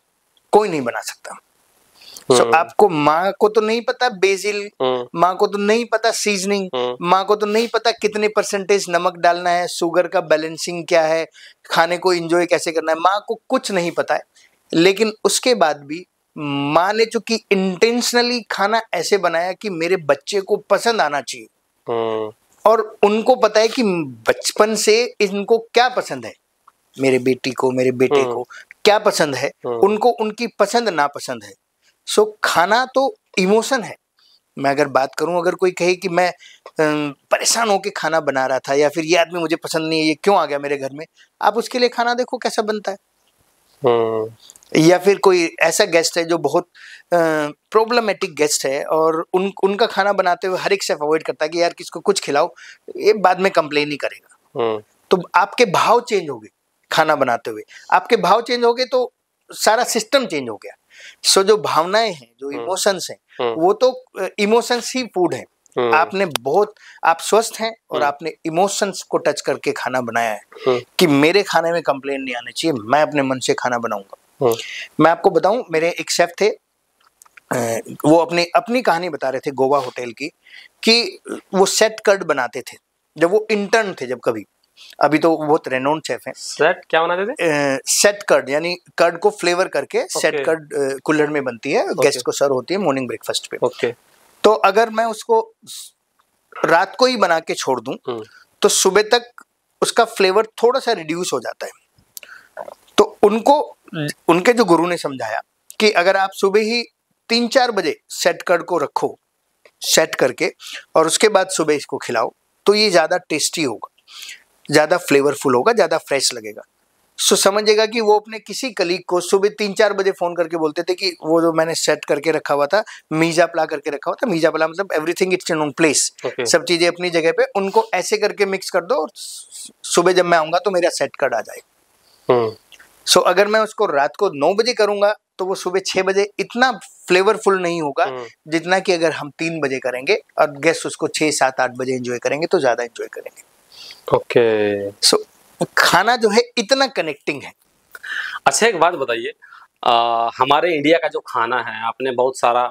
कोई नहीं बना सकता। सो आपको माँ को तो नहीं पता बेसिल, माँ को तो नहीं पता सीजनिंग, माँ को तो नहीं पता कितने परसेंटेज नमक डालना है, शुगर का बैलेंसिंग क्या है, खाने को एंजॉय कैसे करना है, माँ को कुछ नहीं पता है। लेकिन उसके बाद भी माँ ने चूंकि इंटेंशनली खाना ऐसे बनाया कि मेरे बच्चे को पसंद आना चाहिए, और उनको पता है कि बचपन से इनको क्या पसंद है, मेरे बेटी को, मेरे बेटे को क्या पसंद है, उनको उनकी पसंद नापसंद है। सो खाना तो इमोशन है, मैं अगर बात करूं, अगर कोई कहे कि मैं परेशान होकर खाना बना रहा था या फिर ये आदमी मुझे पसंद नहीं है, ये क्यों आ गया मेरे घर में, आप उसके लिए खाना देखो कैसा बनता है। या फिर कोई ऐसा गेस्ट है जो बहुत प्रॉब्लमेटिक गेस्ट है और उनका खाना बनाते हुए हर एक शेफ अवॉइड करता है कि यार किसको कुछ खिलाओ, ये बाद में कंप्लेन ही करेगा। तो आपके भाव चेंज हो गए खाना बनाते हुए, आपके भाव चेंज हो गए तो सारा सिस्टम चेंज हो गया। सो जो भावनाएं हैं, जो इमोशंस हैं, वो तो इमोशंस ही फूड है। आपने बहुत, आप स्वस्थ हैं और आपने इमोशंस को टच करके खाना बनाया है कि मेरे खाने में कंप्लेन नहीं आने चाहिए, मैं अपने मन से खाना बनाऊंगा। मैं आपको बताऊं, मेरे एक शेफ थे, वो अपनी कहानी बता रहे थे गोवा होटल की, कि वो सेट कर्ड बनाते थे जब वो इंटर्न थे, जब कभी, अभी तो बहुत रेनोन्ड शेफ हैं। सेट क्या बनाते थे? सेट कर्ड यानी कर्ड को फ्लेवर करके सेट कर्ड कुल्हड़ में बनती है, गेस्ट को सर्व होती है मॉर्निंग ब्रेकफास्ट पे। तो अगर मैं उसको रात को ही बना के छोड़ दूं तो सुबह तक उसका फ्लेवर थोड़ा सा रिड्यूस हो जाता है। तो उनके जो गुरु ने समझाया कि अगर आप सुबह ही 3-4 बजे सेट कर्ड को रखो सेट करके और उसके बाद सुबह इसको खिलाओ तो ये ज़्यादा टेस्टी होगा, ज़्यादा फ्लेवरफुल होगा, ज़्यादा फ्रेश लगेगा। सो समझिएगा कि वो अपने किसी कलीग को सुबह 3-4 बजे फ़ोन करके बोलते थे कि वो जो मैंने सेट करके रखा हुआ था, मीजा पला करके रखा हुआ था, मीजा पला मतलब everything it's in on place, सब चीज़ें अपनी जगह पे, उनको ऐसे करके मिक्स कर दो और सुबह जब मैं आऊँगा तो मेरा सेट कर्ड आ जाएगा। सो अगर मैं उसको रात को 9 बजे करूँगा तो वो सुबह 6 बजे इतना फ्लेवरफुल नहीं होगा जितना कि अगर हम 3 बजे करेंगे और गेस्ट उसको 6, 7, 8 बजे एंजॉय करेंगे तो ज़्यादा एंजॉय करेंगे। सो खाना जो है इतना कनेक्टिंग है। अच्छा, एक बात बताइए, हमारे इंडिया का जो खाना है, आपने बहुत सारा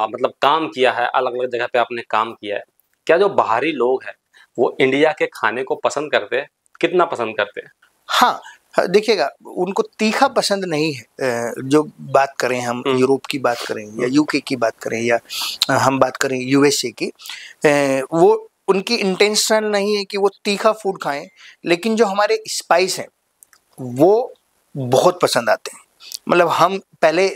मतलब काम किया है, अलग अलग जगह पे आपने काम किया है, क्या जो बाहरी लोग हैं वो इंडिया के खाने को पसंद करते हैं? कितना पसंद करते हैं? हाँ, देखिएगा, उनको तीखा पसंद नहीं है। जो बात करें हम यूरोप की बात करें या यूके की बात करें या हम बात करें यूएसए की, वो उनकी इंटेंशनल नहीं है कि वो तीखा फूड खाएं, लेकिन जो हमारे स्पाइस हैं वो बहुत पसंद आते हैं। मतलब हम पहले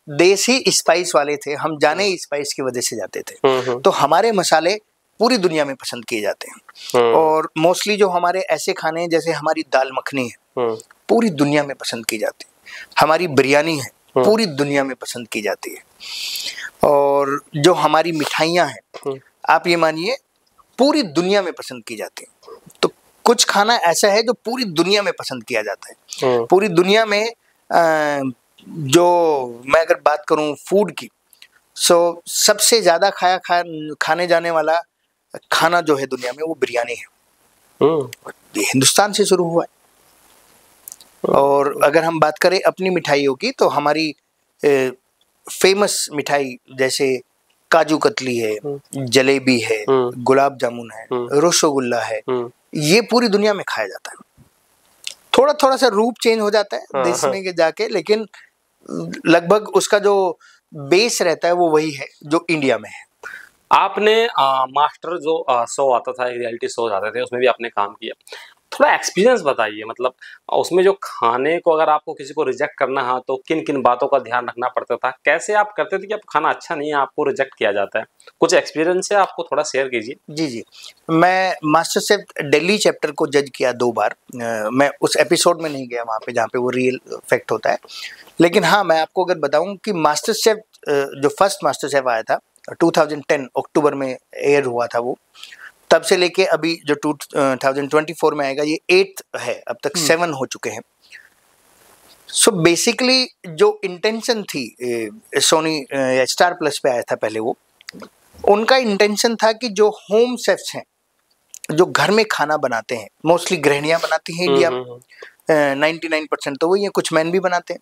देसी स्पाइस वाले थे, हम जाने स्पाइस की वजह से जाते थे, तो हमारे मसाले पूरी दुनिया में पसंद किए जाते हैं। और मोस्टली जो हमारे ऐसे खाने हैं जैसे हमारी दाल मखनी है, पूरी दुनिया में पसंद की जाती है। हमारी बिरयानी है, पूरी दुनिया में पसंद की जाती है। और जो हमारी मिठाइयाँ हैं, आप ये मानिए पूरी दुनिया में पसंद की जाती है। तो कुछ खाना ऐसा है जो पूरी दुनिया में पसंद किया जाता है। पूरी दुनिया में जो मैं अगर बात करूं फूड की, सो सबसे ज़्यादा खाने जाने वाला खाना जो है दुनिया में वो बिरयानी है। ये हिंदुस्तान से शुरू हुआ है। और अगर हम बात करें अपनी मिठाइयों की तो हमारी फेमस मिठाई जैसे काजू कतली है, जलेबी है, गुलाब जामुन है, रसगुल्ला है, ये पूरी दुनिया में खाया जाता है। थोड़ा थोड़ा सा रूप चेंज हो जाता है देश में के जाके, लेकिन लगभग उसका जो बेस रहता है वो वही है जो इंडिया में है। आपने मास्टर जो शो आता था, रियलिटी शोज आते थे, उसमें भी आपने काम किया, थोड़ा एक्सपीरियंस बताइए। मतलब उसमें जो खाने को अगर आपको किसी को रिजेक्ट करना है तो किन किन बातों का ध्यान रखना पड़ता था, कैसे आप करते थे कि आप खाना अच्छा नहीं है आपको रिजेक्ट किया जाता है? कुछ एक्सपीरियंस है आपको, थोड़ा शेयर कीजिए। जी, मैं मास्टर शेफ दिल्ली चैप्टर को जज किया 2 बार। मैं उस एपिसोड में नहीं गया वहाँ पे जहाँ पे वो रियल फैक्ट होता है, लेकिन हाँ मैं आपको अगर बताऊँ कि मास्टर शेफ जो फर्स्ट मास्टर शेफ आया था 2010 अक्टूबर में एयर हुआ था, वो तब से लेके अभी जो 2024 में आएगा ये 8th है, अब तक 7 हो चुके हैं। सो बेसिकली जो इंटेंशन थी, सोनी स्टार प्लस पे आया था पहले, वो उनका इंटेंशन था कि जो होम शेफ्स हैं जो घर में खाना बनाते हैं, मोस्टली गृहिणियां बनाती हैं इंडिया में, 99% तो वही है, कुछ मैन भी बनाते हैं,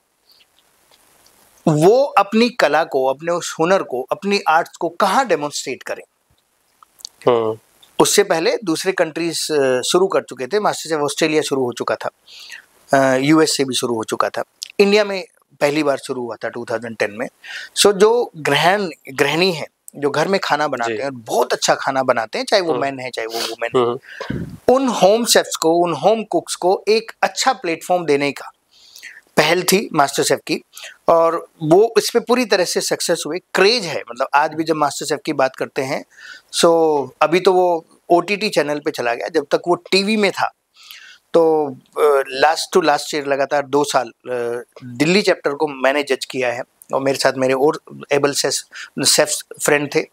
वो अपनी कला को, अपने उस हुनर को, अपनी आर्ट्स को कहाँ डेमोन्स्ट्रेट करें। उससे पहले दूसरे कंट्रीज शुरू कर चुके थे, मास्टर शेफ ऑस्ट्रेलिया शुरू हो चुका था, यूएस से भी शुरू हो चुका था, इंडिया में पहली बार शुरू हुआ था 2010 में। सो जो गृहिणी है जो घर में खाना बनाते हैं, बहुत अच्छा खाना बनाते हैं, चाहे वो मैन है चाहे वो वुमेन है, उन होम शेफ्स को, उन होम कुक्स को एक अच्छा प्लेटफॉर्म देने का पहल थी मास्टर शेफ की, और वो इस पे पूरी तरह से सक्सेस हुए। क्रेज है, मतलब आज भी जब मास्टर शेफ की बात करते हैं, सो अभी तो वो OTT चैनल पे चला गया, जब तक वो टीवी में था तो लास्ट टू लास्ट ईयर लगातार 2 साल दिल्ली चैप्टर को मैंने जज किया है, और मेरे साथ मेरे और एबल शेफ फ्रेंड थे।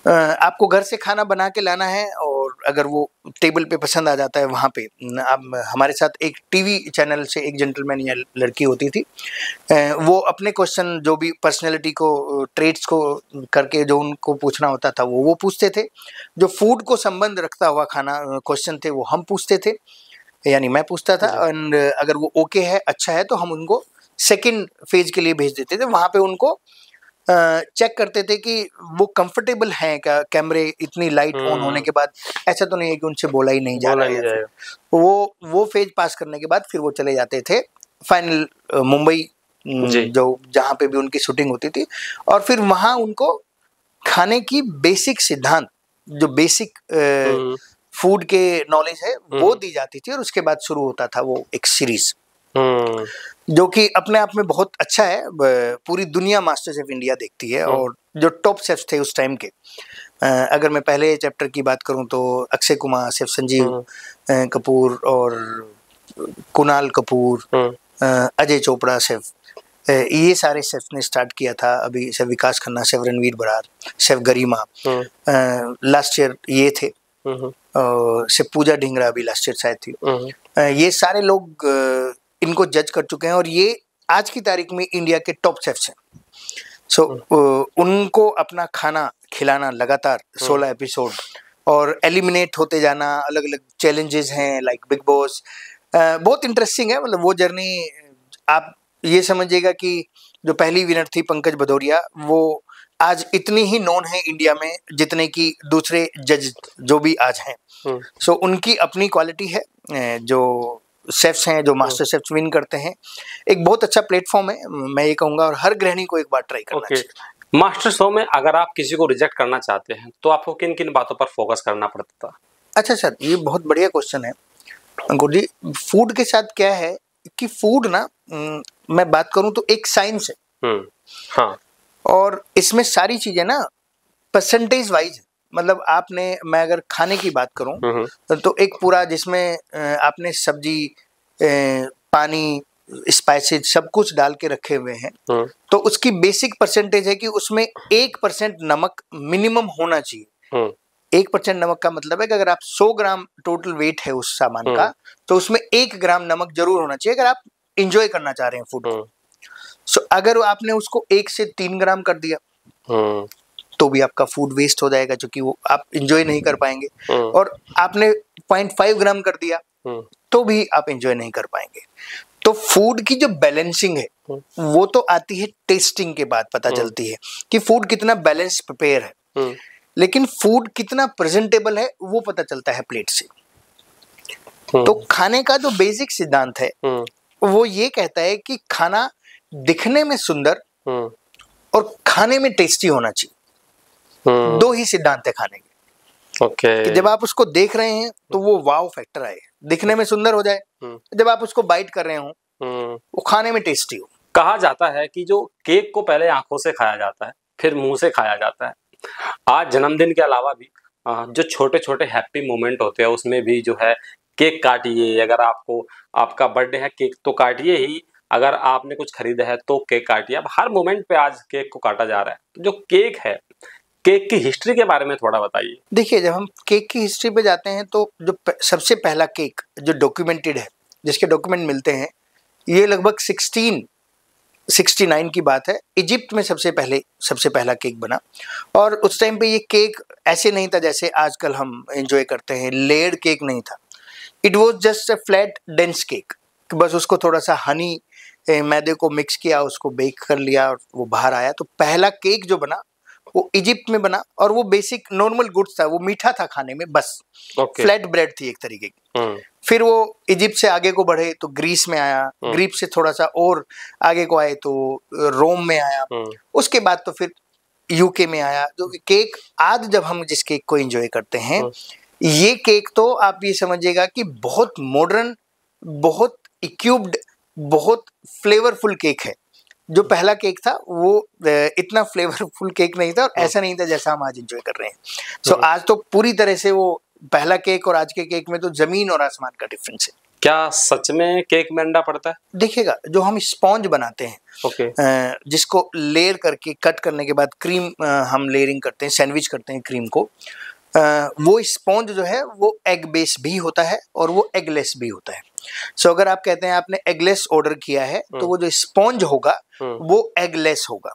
आपको घर से खाना बना के लाना है, और अगर वो टेबल पे पसंद आ जाता है वहाँ पे, अब हमारे साथ एक टीवी चैनल से एक जेंटलमैन या लड़की होती थी, वो अपने क्वेश्चन जो भी पर्सनैलिटी को, ट्रेड्स को करके जो उनको पूछना होता था वो पूछते थे। जो फूड को संबंध रखता हुआ खाना क्वेश्चन थे वो हम पूछते थे, यानी मैं पूछता था, एंड अगर वो ओके है, अच्छा है, तो हम उनको सेकंड फेज के लिए भेज देते थे। वहाँ पे उनको चेक करते थे कि वो कंफर्टेबल हैं क्या, कैमरे इतनी लाइट ऑन होने के बाद ऐसा तो नहीं है कि उनसे बोला ही नहीं जा रहा है। वो फेज पास करने के बाद फिर वो चले जाते थे फाइनल मुंबई, जो जहाँ पे भी उनकी शूटिंग होती थी, और फिर वहाँ उनको खाने की बेसिक सिद्धांत, जो बेसिक फूड के नॉलेज है वो दी जाती थी, और उसके बाद शुरू होता था वो एक सीरीज, जो कि अपने आप में बहुत अच्छा है। पूरी दुनिया मास्टर शेफ इंडिया देखती है, और जो टॉप शेफ्स थे उस टाइम के, अगर मैं पहले चैप्टर की बात करूं तो अक्षय कुमार, शेफ संजीव कपूर, और कुणाल कपूर, अजय चोपड़ा शेफ, ये सारे शेफ ने स्टार्ट किया था। अभी शेफ विकास खन्ना, शेफ रणवीर बरार, शेफ गरिमा लास्ट ईयर ये थे, शेफ पूजा ढिंगरा भी लास्ट ईयर शायद थी। ये सारे लोग इनको जज कर चुके हैं, और ये आज की तारीख में इंडिया के टॉप शेफ्स हैं। सो उनको अपना खाना खिलाना लगातार 16 एपिसोड, और एलिमिनेट होते जाना, अलग अलग चैलेंजेस हैं लाइक बिग बॉस, बहुत इंटरेस्टिंग है। मतलब वो जर्नी, आप ये समझिएगा कि जो पहली विनर थी पंकज भदौरिया, वो आज इतनी ही नोन है इंडिया में जितने की दूसरे जज जो भी आज हैं। सो उनकी अपनी क्वालिटी है। जो शेफ्स हैं, जो मास्टर शेफ्स विन करते हैं, एक बहुत अच्छा प्लेटफॉर्म है, मैं ये कहूँगा, और हर गृहिणी को एक बार ट्राई करना चाहिए। मास्टर शो में अगर आप किसी को रिजेक्ट करना चाहते हैं तो आपको किन किन बातों पर फोकस करना पड़ता था? अच्छा सर, ये बहुत बढ़िया क्वेश्चन है अंकुर जी। फूड के साथ क्या है कि फूड ना, मैं बात करूं तो एक साइंस है। हाँ। और इसमें सारी चीजें ना परसेंटेज वाइज, मतलब आपने, मैं अगर खाने की बात करूं तो एक पूरा जिसमें आपने सब्जी, पानी, स्पाइसेस सब कुछ डाल के रखे हुए हैं, तो उसकी बेसिक परसेंटेज है कि उसमें 1% नमक मिनिमम होना चाहिए। 1% नमक का मतलब है कि अगर आप 100 ग्राम टोटल वेट है उस सामान का, तो उसमें 1 ग्राम नमक जरूर होना चाहिए, अगर आप इंजॉय करना चाह रहे हैं फूड को। सो अगर आपने उसको 1 से 3 ग्राम कर दिया तो भी आपका फूड वेस्ट हो जाएगा, क्योंकि वो आप इंजॉय नहीं कर पाएंगे। और आपने 0.5 ग्राम कर दिया तो भी आप इंजॉय नहीं कर पाएंगे। तो फूड की जो बैलेंसिंग है वो तो आती है टेस्टिंग के बाद, पता चलती है कि फूड कितना बैलेंस प्रिपेयर है, लेकिन फूड कितना प्रेजेंटेबल है वो पता चलता है प्लेट से। तो खाने का जो बेसिक सिद्धांत है वो ये कहता है कि खाना दिखने में सुंदर और खाने में टेस्टी होना चाहिए। 2 ही सिद्धांत है खाने के। कि जब आप उसको देख रहे हैं तो वो वाव फैक्टर आए, दिखने में सुंदर हो जाए, जब आप उसको बाइट कर रहे हो वो खाने में टेस्टी हो। कहा जाता है कि जो केक को पहले आंखों से खाया जाता है फिर मुंह से खाया जाता है। आज जन्मदिन के अलावा भी जो छोटे छोटे हैप्पी मोमेंट होते हैं उसमें भी जो है केक काटिए। अगर आपको, आपका बर्थडे है, केक तो काटिए ही। अगर आपने कुछ खरीदा है तो केक काटिए। अब हर मोमेंट पे आज केक को काटा जा रहा है। तो जो केक है, केक की हिस्ट्री के बारे में थोड़ा बताइए। देखिए, जब हम केक की हिस्ट्री पे जाते हैं तो जो सबसे पहला केक जो डॉक्यूमेंटेड है, जिसके डॉक्यूमेंट मिलते हैं, ये लगभग 1669 की बात है। इजिप्ट में सबसे पहला केक बना। और उस टाइम पे ये केक ऐसे नहीं था जैसे आजकल हम एंजॉय करते हैं, लेयर्ड केक नहीं था। It was just a flat dense cake. बस उसको थोड़ा सा हनी मैदे को मिक्स किया, उसको बेक कर लिया और वो बाहर आया। तो पहला केक जो बना वो इजिप्ट में बना, और वो बेसिक नॉर्मल गुड्स था, वो मीठा था खाने में, बस फ्लैट ब्रेड थी एक तरीके की। फिर वो इजिप्ट से आगे को बढ़े तो ग्रीस में आया, ग्रीस से थोड़ा सा और आगे को आए तो रोम में आया, उसके बाद तो फिर यूके में आया। तो केक आज जब हम जिस केक को एंजॉय करते हैं, ये केक तो आप ये समझिएगा कि बहुत मॉडर्न, बहुत इक्विप्ड बहुत फ्लेवरफुल केक है। जो पहला केक था वो इतना फ्लेवरफुल केक नहीं था और ऐसा नहीं था जैसा हम आज एंजॉय कर रहे हैं। सो आज तो पूरी तरह से वो पहला केक और आज के केक में तो जमीन और आसमान का डिफरेंस है। क्या सच में केक में अंडा पड़ता है? देखिएगा, जो हम स्पॉन्ज बनाते हैं, ओके। जिसको लेयर करके कट करने के बाद क्रीम हम लेयरिंग करते हैं, सैंडविच करते हैं क्रीम को, वो स्पॉन्ज जो है वो एग बेस भी होता है और वो एगलेस भी होता है। सो अगर आप कहते हैं आपने एगलेस ऑर्डर किया है तो वो जो स्पॉन्ज होगा वो एगलेस होगा,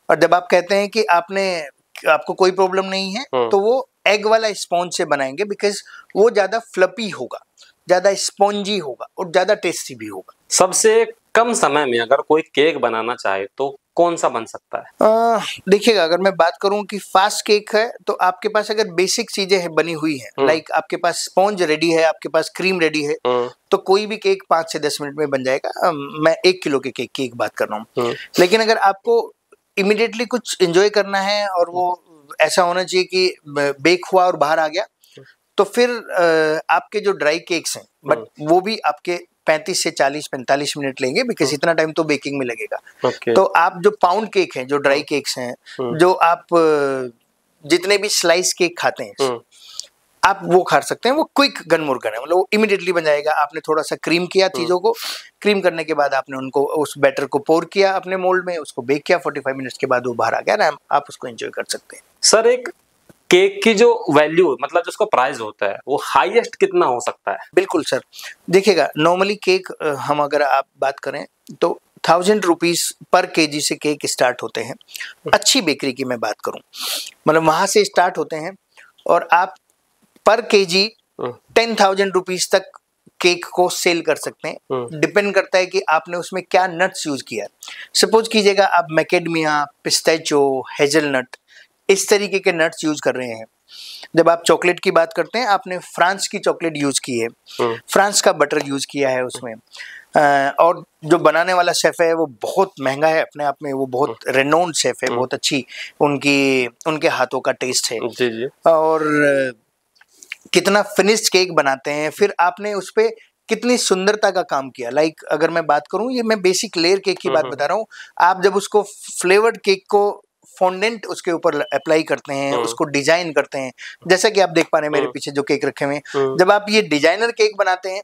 और जब आप कहते हैं कि आपको कोई प्रॉब्लम नहीं है तो वो एग वाला स्पॉन्ज से बनाएंगे, बिकॉज वो ज्यादा फ्लपी होगा, ज्यादा स्पॉन्जी होगा और ज्यादा टेस्टी भी होगा। सबसे कम समय में अगर कोई केक बनाना चाहे तो कौन सा बन सकता है? देखिएगा, अगर मैं बात करूं कि फास्ट केक है तो आपके पास अगर बेसिक चीजें बनी हुई हैं, लाइक आपके पास स्पॉन्ज रेडी है, आपके पास क्रीम रेडी है, तो कोई भी केक 5 से 10 मिनट में बन जाएगा। मैं 1 किलो के केक की बात कर रहा हूँ। लेकिन अगर आपको इमिडिएटली कुछ एंजॉय करना है और वो ऐसा होना चाहिए कि बेक हुआ और बाहर आ गया, तो फिर आपके जो ड्राई केक्स हैं, बट वो भी आपके 35 से 40-45 मिनट लेंगे, बिकॉज इतना टाइम तो बेकिंग में लगेगा। तो आप जो पाउंड केक हैं, जो ड्राई केक्स हैं, जो आप जितने भी स्लाइस केक खाते हैं, आप वो खा सकते हैं। वो क्विक गन मुर्गन है, मतलब वो इमीडिएटली बन जाएगा। आपने थोड़ा सा क्रीम किया चीजों को, क्रीम करने के बाद आपने उनको उस बैटर को पोर किया अपने मोल्ड में, उसको बेक किया, 45 मिनट्स के बाद वो बाहर आ गया ना, आप उसको एंजॉय कर सकते हैं। सर, एक केक की जो वैल्यू, मतलब जिसको प्राइस होता है, वो हाईएस्ट कितना हो सकता है? बिल्कुल सर, देखिएगा, नॉर्मली केक हम अगर आप बात करें तो 1000 रुपीज पर केजी से केक स्टार्ट होते हैं। अच्छी बेकरी की मैं बात करूं, मतलब वहां से स्टार्ट होते हैं और आप पर केजी 10,000 रुपीज तक केक को सेल कर सकते हैं। डिपेंड करता है कि आपने उसमें क्या नट्स यूज किया। सपोज कीजिएगा आप मैकेडमिया, पिस्ताचियो, हेजलनट, इस तरीके के नट्स यूज कर रहे हैं। जब आप चॉकलेट की बात करते हैं, आपने फ्रांस की चॉकलेट यूज की है, फ्रांस का बटर यूज किया है उसमें, और जो बनाने वाला शेफ है वो बहुत महंगा है अपने आप में, वो बहुत रेनोन्ड शेफ है, बहुत अच्छी उनके हाथों का टेस्ट है। जी जी। और कितना फिनिश्ड केक बनाते हैं, फिर आपने उस पे कितनी सुंदरता का काम किया। लाइक अगर मैं बात करूं, ये मैं बेसिक लेयर केक की बात बता रहा हूँ। आप जब उसको फ्लेवर्ड केक को फॉन्डेंट उसके ऊपर अप्लाई करते हैं, उसको डिजाइन करते हैं, जैसा कि आप देख पा रहे हैं मेरे पीछे जो केक रखे हुए हैं, जब आप ये डिजाइनर केक बनाते हैं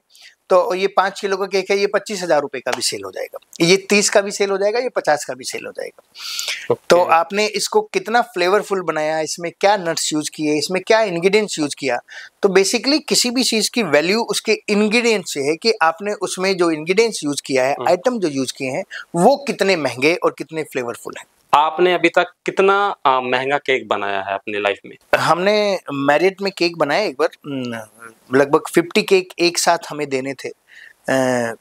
तो ये 5 किलो का केक है, ये 25,000 रुपए का भी सेल हो जाएगा, ये 30 का भी सेल हो जाएगा, ये 50 का भी सेल हो जाएगा। तो आपने इसको कितना फ्लेवरफुल बनाया, इसमें क्या नट्स यूज किए, इसमें क्या इंग्रेडिएंट्स यूज किया। तो बेसिकली किसी भी चीज की वैल्यू उसके इंग्रेडिएंट्स से है कि आपने उसमें जो इंग्रेडिएंट्स यूज किया है, आइटम जो यूज किए हैं, वो कितने महंगे और कितने फ्लेवरफुल हैं। आपने अभी तक कितना महंगा केक बनाया है अपनी लाइफ में? हमने मैरिट में केक बनाया एक बार, लगभग 50 केक एक साथ हमें देने थे।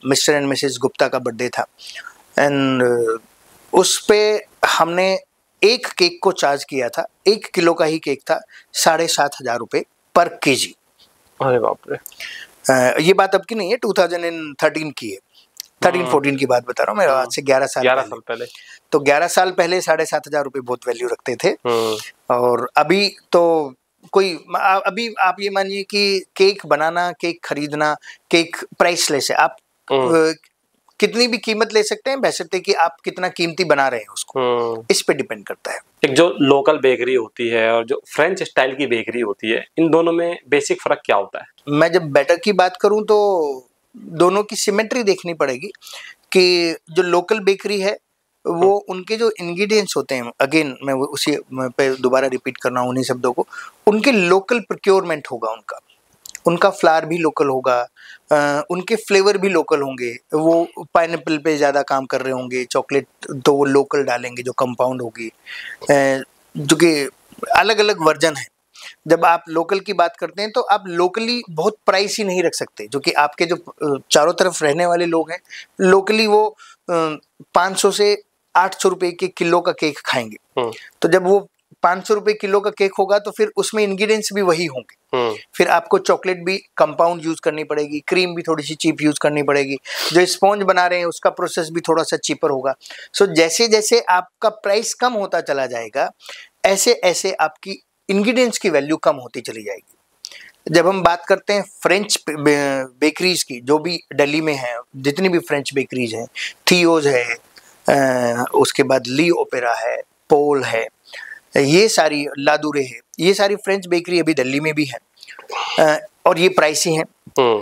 मिस्टर एंड मिसेस गुप्ता का बर्थडे था, एंड उस पे हमने एक केक को चार्ज किया था, 1 किलो का ही केक था, 7,500 रुपये पर केजी। अरे बाप रे। ये बात अब की नहीं है, 2013 की है, 13-14 की बात बता रहा हूँ मैं, आज से 11 साल पहले। तो 11 साल पहले 7,500 रुपये बहुत वैल्यू रखते थे। और अभी तो अभी आप ये मानिए कि केक बनाना, केक खरीदना, केक प्राइसलेस है। आप कितनी भी कीमत ले सकते हैं, बशर्ते कि आप कितना कीमती बना रहे हैं उसको, इस पे डिपेंड करता है। एक जो लोकल बेकरी होती है और जो फ्रेंच स्टाइल की बेकरी होती है, इन दोनों में बेसिक फर्क क्या होता है? मैं जब बैटर की बात करूं तो दोनों की सिमेट्री देखनी पड़ेगी कि जो लोकल बेकरी है वो उनके जो इंग्रेडिएंट्स होते हैं, अगेन मैं उसी पे दोबारा रिपीट कर रहा हूँ उन्हीं शब्दों को, उनके लोकल प्रोक्योरमेंट होगा, उनका फ्लावर भी लोकल होगा, उनके फ्लेवर भी लोकल होंगे। वो पाइनएप्पल पे ज़्यादा काम कर रहे होंगे, चॉकलेट तो वो लोकल डालेंगे जो कंपाउंड होगी, जो कि अलग अलग वर्जन है। जब आप लोकल की बात करते हैं तो आप लोकली बहुत प्राइस ही नहीं रख सकते, जो कि आपके जो चारों तरफ रहने वाले लोग हैं, लोकली वो 500 से 800 रुपए के किलो का केक खाएंगे। तो जब वो 500 रुपए किलो का केक होगा तो फिर उसमें इंग्रेडिएंट्स भी वही होंगे। फिर आपको चॉकलेट भी कंपाउंड यूज करनी पड़ेगी, क्रीम भी थोड़ी सी चीप यूज करनी पड़ेगी, जो स्पॉन्ज बना रहे हैं उसका प्रोसेस भी थोड़ा सा चीपर होगा। सो जैसे जैसे आपका प्राइस कम होता चला जाएगा, ऐसे ऐसे आपकी इंग्रेडिएंट्स की वैल्यू कम होती चली जाएगी। जब हम बात करते हैं फ्रेंच बेकरीज की, जो भी दिल्ली में है, जितनी भी फ्रेंच बेकरीज हैं, थियोज है, उसके बाद ली ओपेरा है, पोल है, ये सारी लादूरे है, ये सारी फ्रेंच बेकरी अभी दिल्ली में भी है, और ये प्राइसी हैं।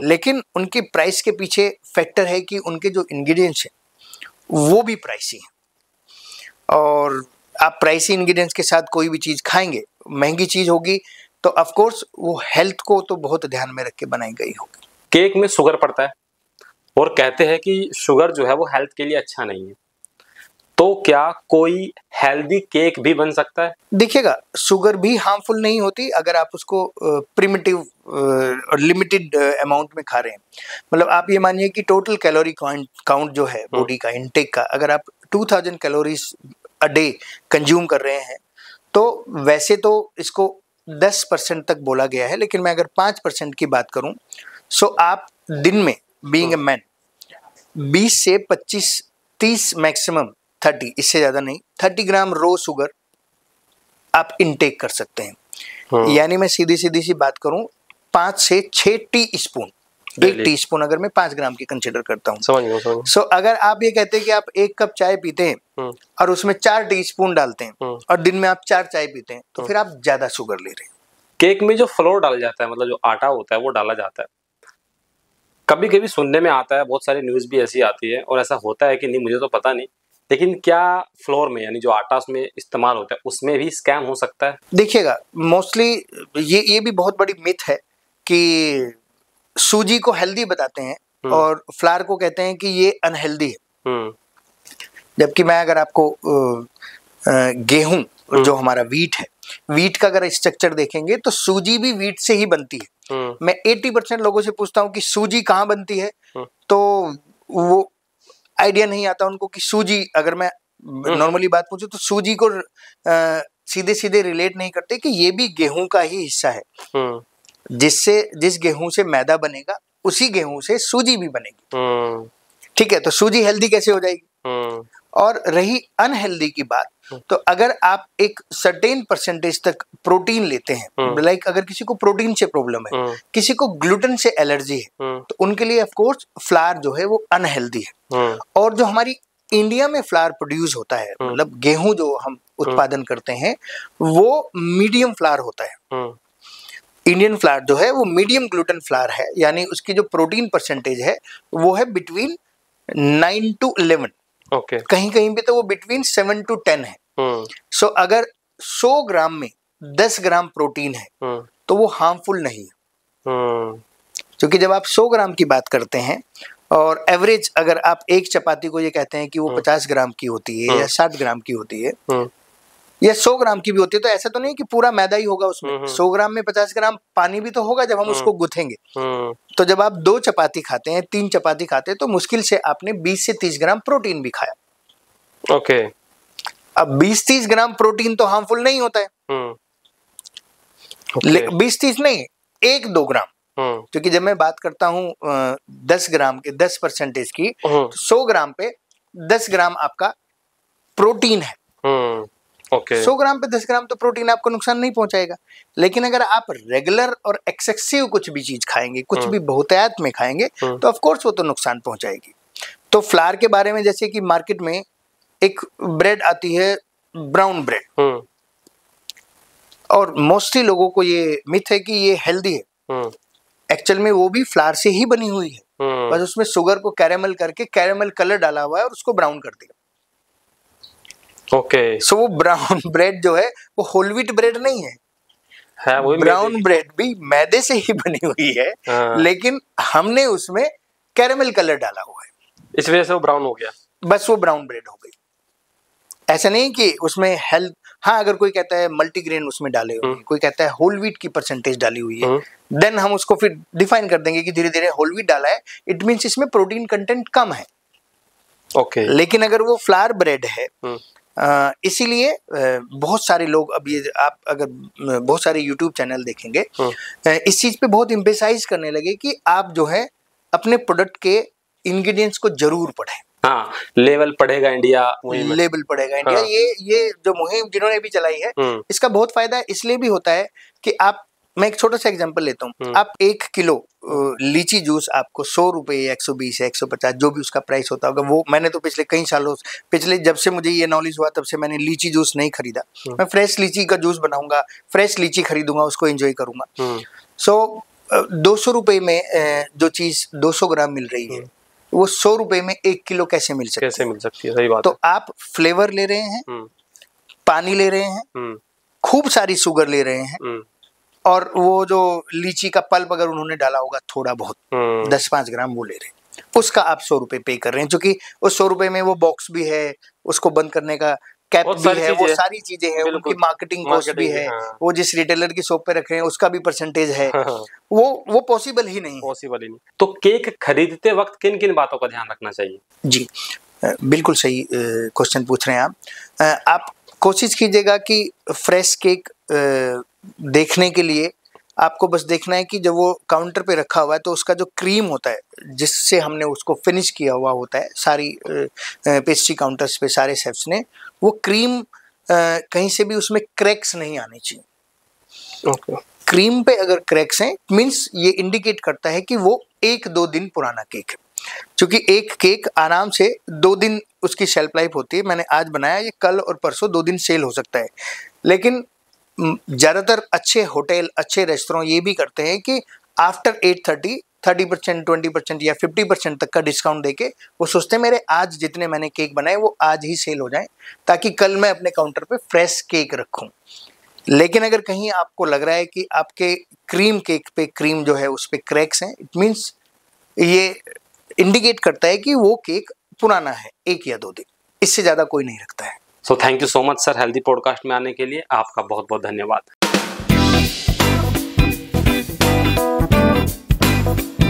लेकिन उनके प्राइस के पीछे फैक्टर है कि उनके जो इंग्रेडिएंट्स हैं वो भी प्राइसी हैं, और आप प्राइसी इंग्रेडिएंट्स के साथ कोई भी चीज़ खाएंगे, महंगी चीज़ होगी, तो ऑफ कोर्स वो हेल्थ को तो बहुत ध्यान में रख के बनाई गई होगी। केक में शुगर पड़ता है और कहते हैं कि शुगर जो है वो हेल्थ के लिए अच्छा नहीं है, तो क्या कोई हेल्दी केक भी बन सकता है? देखिएगा, शुगर भी हार्मफुल नहीं होती अगर आप उसको प्रिमिटिव और लिमिटेड अमाउंट में खा रहे हैं। मतलब आप ये मानिए कि टोटल कैलोरी काउंट जो है बॉडी का, इनटेक का, अगर आप 2000 कैलोरीज अ डे कंज्यूम कर रहे हैं, तो वैसे तो इसको 10% तक बोला गया है, लेकिन मैं अगर 5% की बात करूं, सो आप दिन में बीइंग अ मैन 20 से 25, 30 मैक्सिमम 30, इससे ज़्यादा नहीं, 30 ग्राम रो शुगर आप इनटेक कर सकते हैं। यानी मैं सीधी सी बात करूं, 5 से 6 टी स्पून, एक टी स्पून अगर मैं 5 ग्राम की कंसिडर करता हूँ। समझ गया। सो अगर आप ये कहते हैं कि आप 1 कप चाय पीते हैं और उसमें 4 टी स्पून डालते हैं और दिन में आप 4 चाय पीते हैं, तो फिर आप ज़्यादा शुगर ले रहे हैं। केक में जो फ्लोर डाला जाता है, मतलब जो आटा होता है वो डाला जाता है, कभी कभी सुनने में आता है, बहुत सारी न्यूज़ भी ऐसी आती है, और ऐसा होता है कि नहीं मुझे तो पता नहीं, लेकिन क्या फ्लोर में यानी जो आटा उसमें इस्तेमाल होता है उसमें भी स्कैम हो सकता है? देखिएगा, मोस्टली ये भी बहुत बड़ी मिथ है कि सूजी को हेल्दी बताते हैं और फ्लावर को कहते हैं कि ये अनहेल्दी है। जबकि मैं अगर आपको गेहूं, जो हमारा वीट है, वीट का अगर स्ट्रक्चर देखेंगे तो सूजी भी वीट से ही बनती है। मैं 80% लोगों से पूछता हूँ कि सूजी कहाँ बनती है, तो वो आइडिया नहीं आता उनको कि सूजी, अगर मैं नॉर्मली बात पूछूं तो सूजी को सीधे सीधे रिलेट नहीं करते कि ये भी गेहूं का ही हिस्सा है। जिस गेहूं से मैदा बनेगा उसी गेहूं से सूजी भी बनेगी। ठीक है, तो सूजी हेल्दी कैसे हो जाएगी? और रही अनहेल्दी की बात, तो अगर आप एक सर्टेन परसेंटेज तक प्रोटीन लेते हैं, लाइक अगर किसी को प्रोटीन से प्रॉब्लम है, किसी को ग्लूटेन से एलर्जी है, तो उनके लिए ऑफ कोर्स फ्लावर जो है वो अनहेल्दी है। और जो हमारी इंडिया में फ्लावर प्रोड्यूस होता है, मतलब गेहूं जो हम उत्पादन करते हैं, वो मीडियम फ्लावर होता है। इंडियन फ्लावर जो है वो मीडियम ग्लूटेन फ्लावर है, यानी उसकी जो प्रोटीन परसेंटेज है वो है बिटवीन 9 to 11। ओके। कहीं कहीं पे तो वो बिटवीन 7 to 10 है। सो अगर 100 ग्राम में 10 ग्राम प्रोटीन है तो वो हार्मफुल नहीं है। क्योंकि जब आप 100 ग्राम की बात करते हैं और एवरेज अगर आप एक चपाती को ये कहते हैं कि वो 50 ग्राम की होती है या 60 ग्राम की होती है या 100 ग्राम की भी होती है, तो ऐसा तो नहीं कि पूरा मैदा ही होगा उसमें। 100 ग्राम में 50 ग्राम पानी भी तो होगा जब हम उसको गुथेंगे। तो जब आप 2 चपाती खाते हैं, 3 चपाती खाते हैं, तो मुश्किल से आपने 20 से 30 ग्राम प्रोटीन भी खाया। ओके। अब 20-30 ग्राम प्रोटीन तो हार्मफुल नहीं होता है। 20-30 नहीं, 1-2 ग्राम। क्योंकि जब मैं बात करता हूँ 10 ग्राम के 10% की, 100 ग्राम पे 10 ग्राम आपका प्रोटीन है। ओके। 100 ग्राम पे 10 ग्राम तो प्रोटीन आपको नुकसान नहीं पहुंचाएगा। लेकिन अगर आप रेगुलर और एक्सेसिव कुछ भी चीज खाएंगे, कुछ भी बहुतायत में खाएंगे, तो ऑफ कोर्स वो तो नुकसान पहुंचाएगी। तो फ्लावर के बारे में, जैसे कि मार्केट में एक ब्रेड आती है, ब्राउन ब्रेड, और मोस्टली लोगों को ये मिथ है कि ये हेल्दी है। एक्चुअल में वो भी फ्लावर से ही बनी हुई है, बस उसमें शुगर को कैरेमल करके कैरेमल कलर डाला हुआ है और उसको ब्राउन कर दिया। ओके। सो वो ब्राउन ब्रेड जो है वो होल व्हीट ब्रेड नहीं है, वो ब्राउन ब्रेड भी मैदे से ही बनी हुई है, लेकिन हमने उसमें कैरेमल कलर डाला हुआ है, इस वजह से वो ब्राउन हो गया। बस वो ब्राउन ब्रेड हो गई। ऐसा नहीं कि उसमें हेल्थ, हाँ अगर कोई कहता है मल्टीग्रेन उसमें डाले हुए हैं, कोई कहता है होल व्हीट की परसेंटेज डाली हुई है, देन हम उसको फिर डिफाइन कर देंगे कि धीरे धीरे होल व्हीट डाला है, इट मीन्स इसमें प्रोटीन कंटेंट कम है। ओके। लेकिन अगर वो फ्लावर ब्रेड है, इसीलिए बहुत सारे लोग, अब ये आप अगर बहुत सारे यूट्यूब चैनल देखेंगे, इस चीज पे बहुत इम्पेसाइज करने लगे कि आप जो है अपने प्रोडक्ट के इंग्रेडिएंट्स को जरूर पढ़ें। हाँ, लेवल पड़ेगा इंडिया, लेबल पड़ेगा इंडिया। ये जो मुहिम जिन्होंने भी चलाई है, इसका बहुत फायदा इसलिए भी होता है कि आप मैं एक छोटा सा एग्जांपल लेता हूँ। आप 1 किलो लीची जूस आपको 100 रुपए या 120 या 150 जो भी उसका प्राइस होता होगा, वो मैंने तो पिछले कई सालों, पिछले जब से मुझे ये नॉलेज हुआ तब से मैंने लीची जूस नहीं खरीदा। मैं फ्रेश लीची का जूस बनाऊंगा, फ्रेश लीची खरीदूंगा, उसको एंजॉय करूंगा। सो 200 रुपए में जो चीज 200 ग्राम मिल रही है, वो 100 रुपए में 1 किलो कैसे मिल सकती है? सही बात। तो आप फ्लेवर ले रहे हैं, पानी ले रहे हैं, खूब सारी शुगर ले रहे हैं, और वो जो लीची का पल्प अगर उन्होंने डाला होगा थोड़ा बहुत 10-5 ग्राम वो ले रहे हैं, उसका आप 100 रुपए पे कर रहे हैं। क्योंकि उस 100 रुपए में वो बॉक्स भी है, उसको बंद करने का कैप भी है, वो सारी चीजें हैं, उनकी मार्केटिंग कॉस्ट भी है, वो जिस रिटेलर की शॉप पे रख रहे हैं उसका भी परसेंटेज है। वो पॉसिबल ही नहीं। तो केक खरीदते वक्त किन किन बातों का ध्यान रखना चाहिए? जी बिल्कुल सही क्वेश्चन पूछ रहे हैं आप। आप कोशिश कीजिएगा कि फ्रेश केक देखने के लिए आपको बस देखना है कि जब वो काउंटर पे रखा हुआ है तो उसका जो क्रीम होता है जिससे हमने उसको फिनिश किया हुआ होता है, सारी पेस्ट्री काउंटर्स पे सारे शेफ्स ने, वो क्रीम कहीं से भी उसमें क्रैक्स नहीं आने चाहिए। क्रीम पे अगर क्रैक्स हैं मीन्स ये इंडिकेट करता है कि वो 1-2 दिन पुराना केक है। क्योंकि एक केक आराम से 2 दिन उसकी शेल्फ लाइफ होती है। मैंने आज बनाया, ये कल और परसों 2 दिन सेल हो सकता है। लेकिन ज़्यादातर अच्छे होटल, अच्छे रेस्टोरेंट ये भी करते हैं कि आफ्टर 8:30 30%, 20% या 50% तक का डिस्काउंट देके वो सोचते हैं मेरे आज जितने मैंने केक बनाए वो आज ही सेल हो जाएं, ताकि कल मैं अपने काउंटर पे फ्रेश केक रखूं। लेकिन अगर कहीं आपको लग रहा है कि आपके क्रीम केक पे क्रीम जो है उस पे क्रैक्स हैं, इट मीन्स ये इंडिकेट करता है कि वो केक पुराना है 1 या 2 दिन, इससे ज़्यादा कोई नहीं रखता है। So thank you so much sir, healthy podcast में आने के लिए आपका बहुत बहुत धन्यवाद।